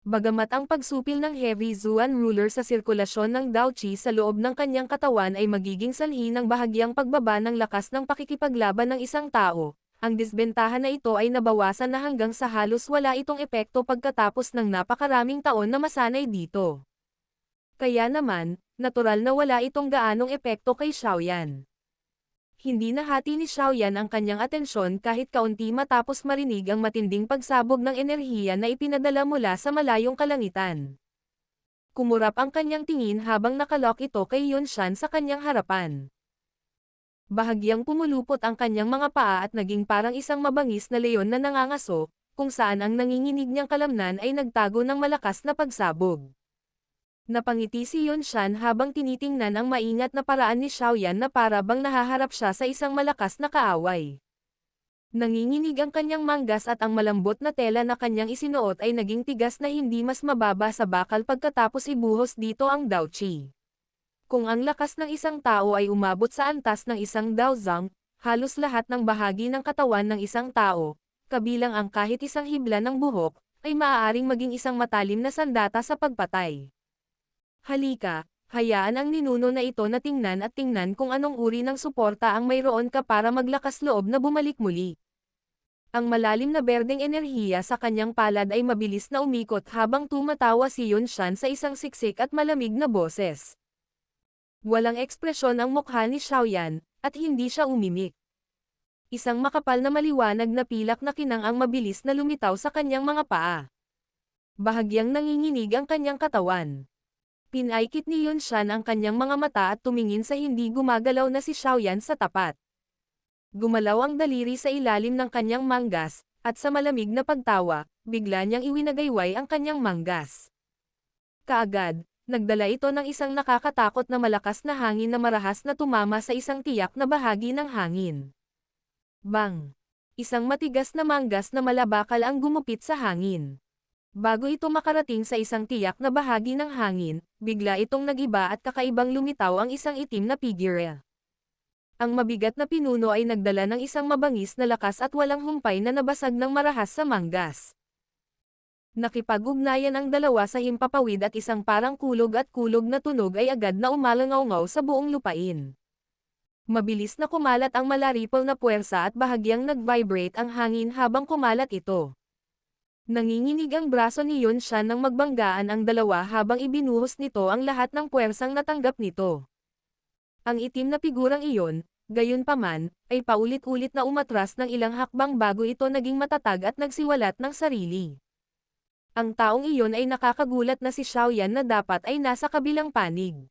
Bagamat ang pagsupil ng Heavy Zuan Ruler sa sirkulasyon ng Dao Chi sa loob ng kanyang katawan ay magiging sanhi ng bahagyang pagbaba ng lakas ng pakikipaglaban ng isang tao, ang disbentahan na ito ay nabawasan na hanggang sa halos wala itong epekto pagkatapos ng napakaraming taon na masanay dito. Kaya naman, natural na wala itong gaanong epekto kay Xiaoyan. Hindi nahati ni Xiaoyan ang kanyang atensyon kahit kaunti matapos marinig ang matinding pagsabog ng enerhiya na ipinadala mula sa malayong kalangitan. Kumurap ang kanyang tingin habang nakalok ito kay Yunshan sa kanyang harapan. Bahagyang pumulupot ang kanyang mga paa at naging parang isang mabangis na leon na nangangaso, kung saan ang nanginginig niyang kalamnan ay nagtago ng malakas na pagsabog. Napangiti si Yunshan habang tinitingnan ang maingat na paraan ni Xiaoyan na para bang nahaharap siya sa isang malakas na kaaway. Nanginginig ang kanyang manggas at ang malambot na tela na kanyang isinuot ay naging tigas na hindi mas mababa sa bakal pagkatapos ibuhos dito ang Dao Chi. Kung ang lakas ng isang tao ay umabot sa antas ng isang Daozang, halos lahat ng bahagi ng katawan ng isang tao, kabilang ang kahit isang hibla ng buhok, ay maaaring maging isang matalim na sandata sa pagpatay. Halika, hayaan ang ninuno na ito na tingnan at tingnan kung anong uri ng suporta ang mayroon ka para maglakas loob na bumalik muli. Ang malalim na berdeng enerhiya sa kanyang palad ay mabilis na umikot habang tumatawa si Yunshan sa isang siksik at malamig na boses. Walang ekspresyon ang mukha ni Xiaoyan, at hindi siya umimik. Isang makapal na maliwanag na pilak na kinang ang mabilis na lumitaw sa kanyang mga paa. Bahagyang nanginginig ang kanyang katawan. Pinaikit ni Yunshan ang kanyang mga mata at tumingin sa hindi gumagalaw na si Xiaoyan sa tapat. Gumalaw ang daliri sa ilalim ng kanyang manggas, at sa malamig na pagtawa, bigla niyang iwinagayway ang kanyang manggas. Kaagad, nagdala ito ng isang nakakatakot na malakas na hangin na marahas na tumama sa isang tiyak na bahagi ng hangin. Bang! Isang matigas na manggas na malabakal ang gumupit sa hangin. Bago ito makarating sa isang tiyak na bahagi ng hangin, bigla itong nagiba at kakaibang lumitaw ang isang itim na figure. Ang mabigat na pinuno ay nagdala ng isang mabangis na lakas at walang humpay na nabasag ng marahas sa manggas. Nakipag-ugnayan ang dalawa sa himpapawid at isang parang kulog at kulog na tunog ay agad na umalangaw-ngaw sa buong lupain. Mabilis na kumalat ang malaripol na puwersa at bahagyang nag-vibrate ang hangin habang kumalat ito. Nanginginig ang braso ni Yunshan nang magbanggaan ang dalawa habang ibinuhos nito ang lahat ng puwersang natanggap nito. Ang itim na figurang iyon, gayunpaman, ay paulit-ulit na umatras ng ilang hakbang bago ito naging matatag at nagsiwalat ng sarili. Ang taong iyon ay nakakagulat na si Xiaoyan na dapat ay nasa kabilang panig.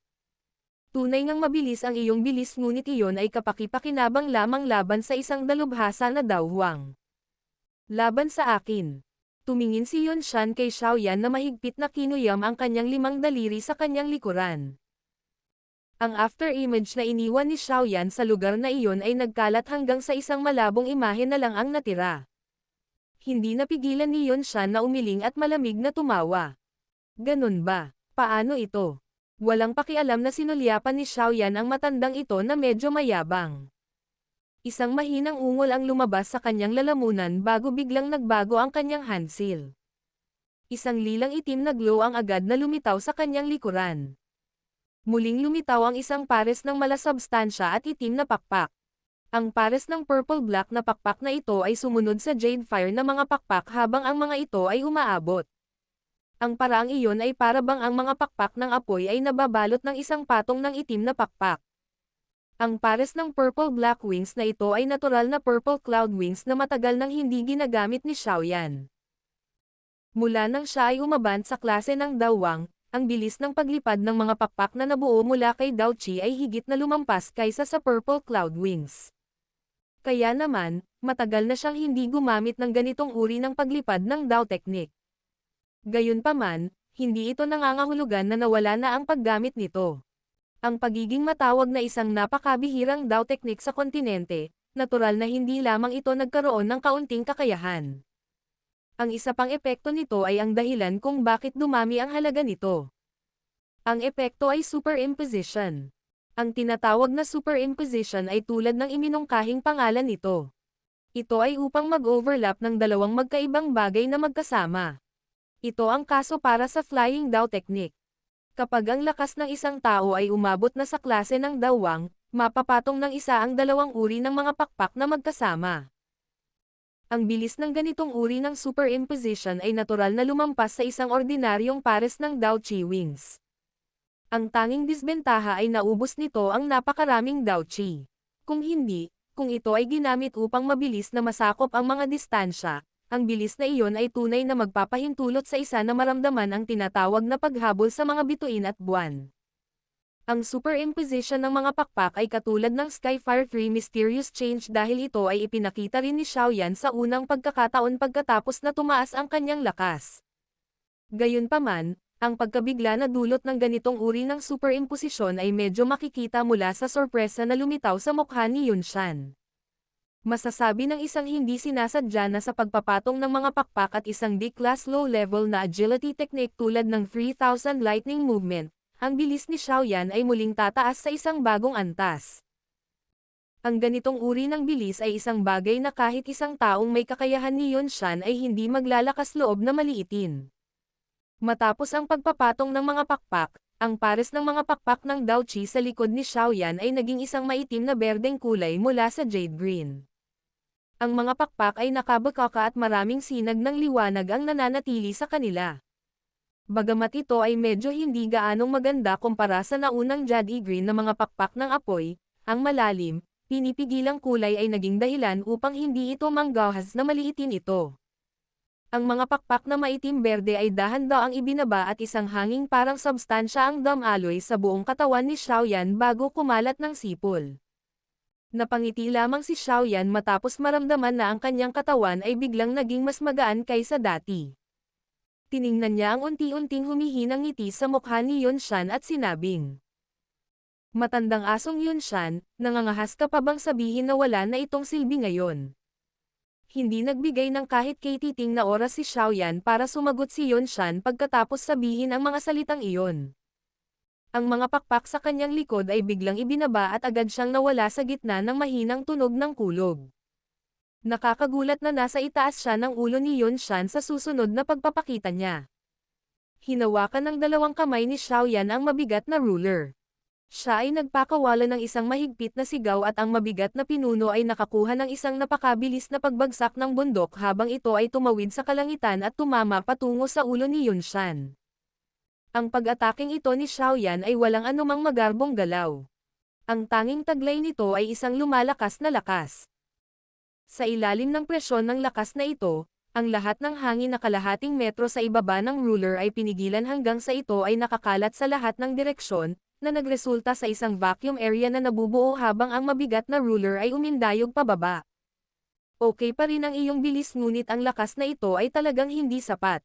Tunay ngang mabilis ang iyong bilis ngunit iyon ay kapaki-pakinabang lamang laban sa isang dalubhasa na dawhwang. Laban sa akin. Tumingin si Yunshan kay Xiaoyan na mahigpit na kinuyam ang kanyang 5 daliri sa kanyang likuran. Ang after-image na iniwan ni Xiaoyan sa lugar na iyon ay nagkalat hanggang sa isang malabong imahe na lang ang natira. Hindi napigilan ni Yunshan na umiling at malamig na tumawa. Ganun ba? Paano ito? Walang pakialam na sinulyapan ni Xiaoyan ang matandang ito na medyo mayabang. Isang mahinang ungol ang lumabas sa kanyang lalamunan bago biglang nagbago ang kanyang handsil. Isang lilang itim na glow ang agad na lumitaw sa kanyang likuran. Muling lumitaw ang isang pares ng malasubstansya at itim na pakpak. Ang pares ng purple-black na pakpak na ito ay sumunod sa jade fire na mga pakpak habang ang mga ito ay umaabot. Ang paraang iyon ay para bang ang mga pakpak ng apoy ay nababalot ng isang patong ng itim na pakpak. Ang pares ng purple-black wings na ito ay natural na purple cloud wings na matagal nang hindi ginagamit ni Xiaoyan. Mula nang siya ay umabant sa klase ng Dawang, ang bilis ng paglipad ng mga pakpak na nabuo mula kay Dao Chi ay higit na lumampas kaysa sa Purple Cloud Wings. Kaya naman, matagal na siyang hindi gumamit ng ganitong uri ng paglipad ng Dao Technique. Gayunpaman, hindi ito nangangahulugan na nawala na ang paggamit nito. Ang pagiging matawag na isang napakabihirang Dao Technique sa kontinente, natural na hindi lamang ito nagkaroon ng kaunting kakayahan. Ang isa pang epekto nito ay ang dahilan kung bakit dumami ang halaga nito. Ang epekto ay superimposition. Ang tinatawag na superimposition ay tulad ng iminungkahing pangalan nito. Ito ay upang mag-overlap ng dalawang magkaibang bagay na magkasama. Ito ang kaso para sa Flying Dao Technique. Kapag ang lakas ng isang tao ay umabot na sa klase ng Dawang, mapapatong ng isa ang dalawang uri ng mga pakpak na magkasama. Ang bilis ng ganitong uri ng superimposition ay natural na lumampas sa isang ordinaryong pares ng Dao Chi Wings. Ang tanging disbentaha ay naubos nito ang napakaraming Dao Chi. Kung hindi, kung ito ay ginamit upang mabilis na masakop ang mga distansya, ang bilis na iyon ay tunay na magpapahintulot sa isa na maramdaman ang tinatawag na paghabol sa mga bituin at buwan. Ang superimposition ng mga pakpak ay katulad ng Skyfire 3 Mysterious Change dahil ito ay ipinakita rin ni Xiaoyan sa unang pagkakataon pagkatapos na tumaas ang kanyang lakas. Gayunpaman, ang pagkabigla na dulot ng ganitong uri ng superimposisyon ay medyo makikita mula sa sorpresa na lumitaw sa mukha ni Yunshan. Masasabi ng isang hindi sinasadya na sa pagpapatong ng mga pakpak at isang D-class low-level na agility technique tulad ng 3000 lightning movement, ang bilis ni Xiaoyan ay muling tataas sa isang bagong antas. Ang ganitong uri ng bilis ay isang bagay na kahit isang taong may kakayahan ni Yunshan ay hindi maglalakas loob na maliitin. Matapos ang pagpapatong ng mga pakpak, ang pares ng mga pakpak ng Dao Chi sa likod ni Xiaoyan ay naging isang maitim na berdeng kulay mula sa jade green. Ang mga pakpak ay nakabakaka at maraming sinag ng liwanag ang nananatili sa kanila. Bagamat ito ay medyo hindi gaanong maganda kumpara sa naunang jade green na mga pakpak ng apoy, ang malalim, pinipigilang kulay ay naging dahilan upang hindi ito manggahas na maliitin ito. Ang mga pakpak na maitim berde ay dahan-daang ibinaba at isang hanging parang substansya ang damaloy sa buong katawan ni Xiaoyan bago kumalat ng sipol. Napangiti lamang si Xiaoyan matapos maramdaman na ang kanyang katawan ay biglang naging mas magaan kaysa dati. Tiningnan niya ang unti-unting humihinang ngiti sa mukha ni Yunshan at sinabing, "Matandang asong Yunshan, nangangahas ka pa bang sabihin na wala na itong silbi ngayon?" Hindi nagbigay ng kahit katiting na oras si Xiaoyan para sumagot si Yunshan pagkatapos sabihin ang mga salitang iyon. Ang mga pakpak sa kanyang likod ay biglang ibinaba at agad siyang nawala sa gitna ng mahinang tunog ng kulog. Nakakagulat na nasa itaas siya ng ulo ni Yunshan sa susunod na pagpapakita niya. Hinawakan ng dalawang kamay ni Xiaoyan ang mabigat na ruler. Siya ay nagpakawala ng isang mahigpit na sigaw at ang mabigat na pinuno ay nakakuha ng isang napakabilis na pagbagsak ng bundok habang ito ay tumawid sa kalangitan at tumama patungo sa ulo ni Yunshan. Ang pag-ataking ito ni Xiaoyan ay walang anumang magarbong galaw. Ang tanging taglay nito ay isang lumalakas na lakas. Sa ilalim ng presyon ng lakas na ito, ang lahat ng hangin na kalahating metro sa ibaba ng ruler ay pinigilan hanggang sa ito ay nakakalat sa lahat ng direksyon, na nagresulta sa isang vacuum area na nabubuo habang ang mabigat na ruler ay umindayog pababa. Okay pa rin ang iyong bilis ngunit ang lakas na ito ay talagang hindi sapat.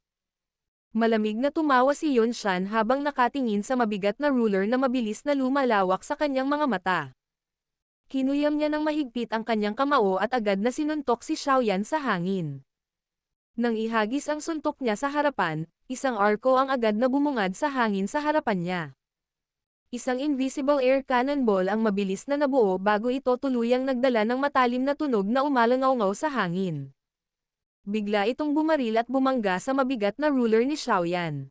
Malamig na tumawa si Yunshan habang nakatingin sa mabigat na ruler na mabilis na lumalawak sa kanyang mga mata. Kinuyam niya ng mahigpit ang kanyang kamao at agad na sinuntok si Xiaoyan sa hangin. Nang ihagis ang suntok niya sa harapan, isang arko ang agad na bumungad sa hangin sa harapan niya. Isang invisible air cannonball ang mabilis na nabuo bago ito tuluyang nagdala ng matalim na tunog na umalangaw-ngaw sa hangin. Bigla itong bumaril at bumangga sa mabigat na ruler ni Xiaoyan.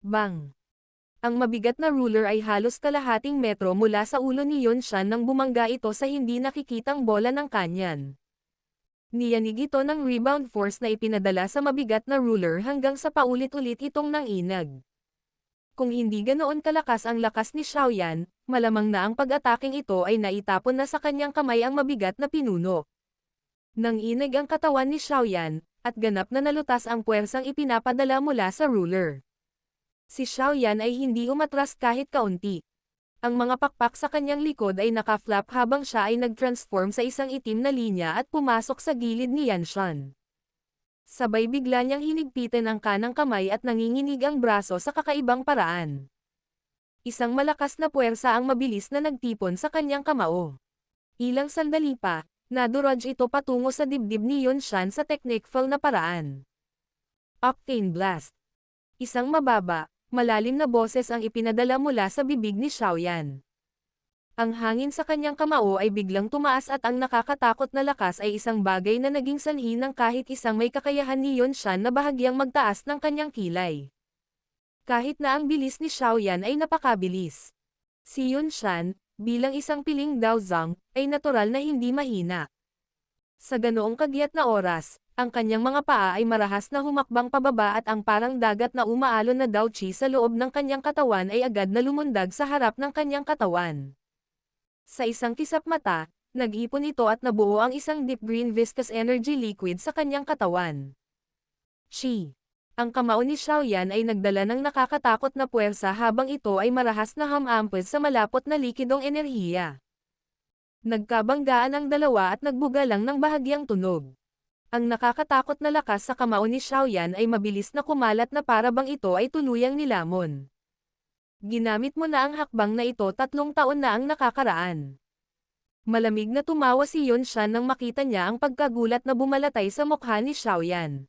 Bang! Ang mabigat na ruler ay halos kalahating metro mula sa ulo ni Yunshan nang bumangga ito sa hindi nakikitang bola ng kanyan. Niyanig ito ng rebound force na ipinadala sa mabigat na ruler hanggang sa paulit-ulit itong nanginag. Kung hindi ganoon kalakas ang lakas ni Xiaoyan, malamang na ang pag-ataking ito ay naitapon na sa kanyang kamay ang mabigat na pinuno. Nang inag ang katawan ni Xiaoyan, at ganap na nalutas ang puwersang ipinapadala mula sa ruler. Si Xiaoyan ay hindi umatras kahit kaunti. Ang mga pakpak sa kanyang likod ay naka-flap habang siya ay nag-transform sa isang itim na linya at pumasok sa gilid ni Yanshan. Sabay bigla niyang hinigpitan ang kanang kamay at nanginginig ang braso sa kakaibang paraan. Isang malakas na puwersa ang mabilis na nagtipon sa kanyang kamao. Ilang sandali pa, naduraj ito patungo sa dibdib ni Yanshan sa technical na paraan. Octane Blast. Isang mababa, malalim na boses ang ipinadala mula sa bibig ni Xiaoyan. Ang hangin sa kanyang kamao ay biglang tumaas at ang nakakatakot na lakas ay isang bagay na naging sanhi ng kahit isang may kakayahan ni Yanshan na bahagyang magtaas ng kanyang kilay. Kahit na ang bilis ni Xiaoyan ay napakabilis. Si Yanshan, bilang isang piling Daozang, ay natural na hindi mahina. Sa ganoong kagyat na oras, ang kanyang mga paa ay marahas na humakbang pababa at ang parang dagat na umaalon na Daoqi sa loob ng kanyang katawan ay agad na lumundag sa harap ng kanyang katawan. Sa isang kisap mata, nag-ipon ito at nabuo ang isang deep green viscous energy liquid sa kanyang katawan. Chi. Ang kamao ni Xiaoyan ay nagdala ng nakakatakot na puwersa habang ito ay marahas na hamampes sa malapot na likidong enerhiya. Nagkabanggaan ang dalawa at nagbuga lang ng bahagyang tunog. Ang nakakatakot na lakas sa kamao ni Xiaoyan ay mabilis na kumalat na para bang ito ay tuluyang nilamon. Ginamit mo na ang hakbang na ito 3 taon na ang nakakaraan. Malamig na tumawa si Yanshan nang makita niya ang pagkagulat na bumalatay sa mukha ni Xiaoyan.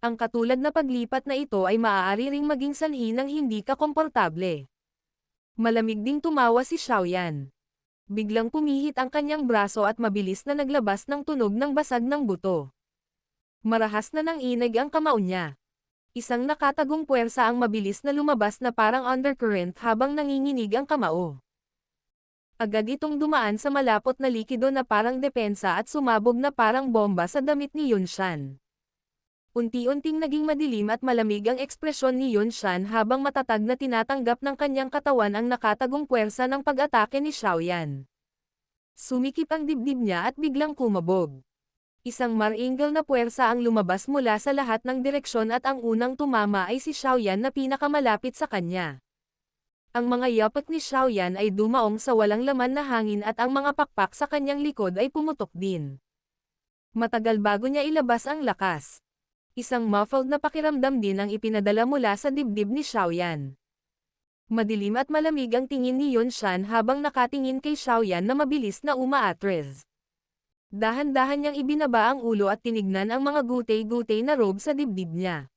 Ang katulad na paglipat na ito ay maaari ring maging sanhi ng hindi ka komportable. Malamig ding tumawa si Xiaoyan. Biglang pumihit ang kanyang braso at mabilis na naglabas ng tunog ng basag ng buto. Marahas na nanginig ang kamao niya. Isang nakatagong puwersa ang mabilis na lumabas na parang undercurrent habang nanginginig ang kamao. Agad itong dumaan sa malapot na likido na parang depensa at sumabog na parang bomba sa damit ni Yanshan. Unti-unting naging madilim at malamig ang ekspresyon ni Yanshan habang matatag na tinatanggap ng kanyang katawan ang nakatagong puwersa ng pag-atake ni Xiaoyan. Sumikip ang dibdib niya at biglang kumabog. Isang maringal na puwersa ang lumabas mula sa lahat ng direksyon at ang unang tumama ay si Xiaoyan na pinakamalapit sa kanya. Ang mga yapak ni Xiaoyan ay dumaong sa walang laman na hangin at ang mga pakpak sa kanyang likod ay pumutok din. Matagal bago niya ilabas ang lakas. Isang muffled na pakiramdam din ang ipinadala mula sa dibdib ni Xiaoyan. Madilim at malamig ang tingin ni Yanshan habang nakatingin kay Xiaoyan na mabilis na umaatres. Dahan-dahan niyang ibinaba ang ulo at tinignan ang mga gutay-gutay na robe sa dibdib niya.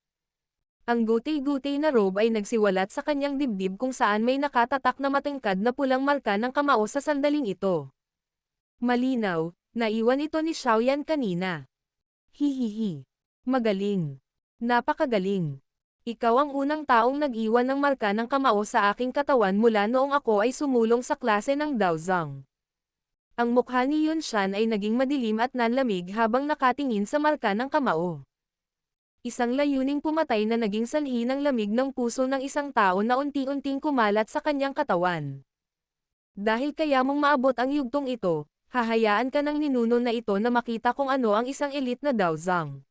Ang gutay-gutay na robe ay nagsiwalat sa kanyang dibdib kung saan may nakatatak na matingkad na pulang marka ng kamao sa sandaling ito. Malinaw, naiwan ito ni Xiaoyan kanina. Hihihi. Magaling. Napakagaling. Ikaw ang unang taong nag-iwan ng marka ng kamao sa aking katawan mula noong ako ay sumulong sa klase ng Daozang. Ang mukha ni Yanshan ay naging madilim at nanlamig habang nakatingin sa marka ng kamao. Isang layuning pumatay na naging sanhi ng lamig ng puso ng isang tao na unti-unting kumalat sa kanyang katawan. Dahil kaya mong maabot ang yugtong ito, hahayaan ka ng ninuno na ito na makita kung ano ang isang elite na Daozang.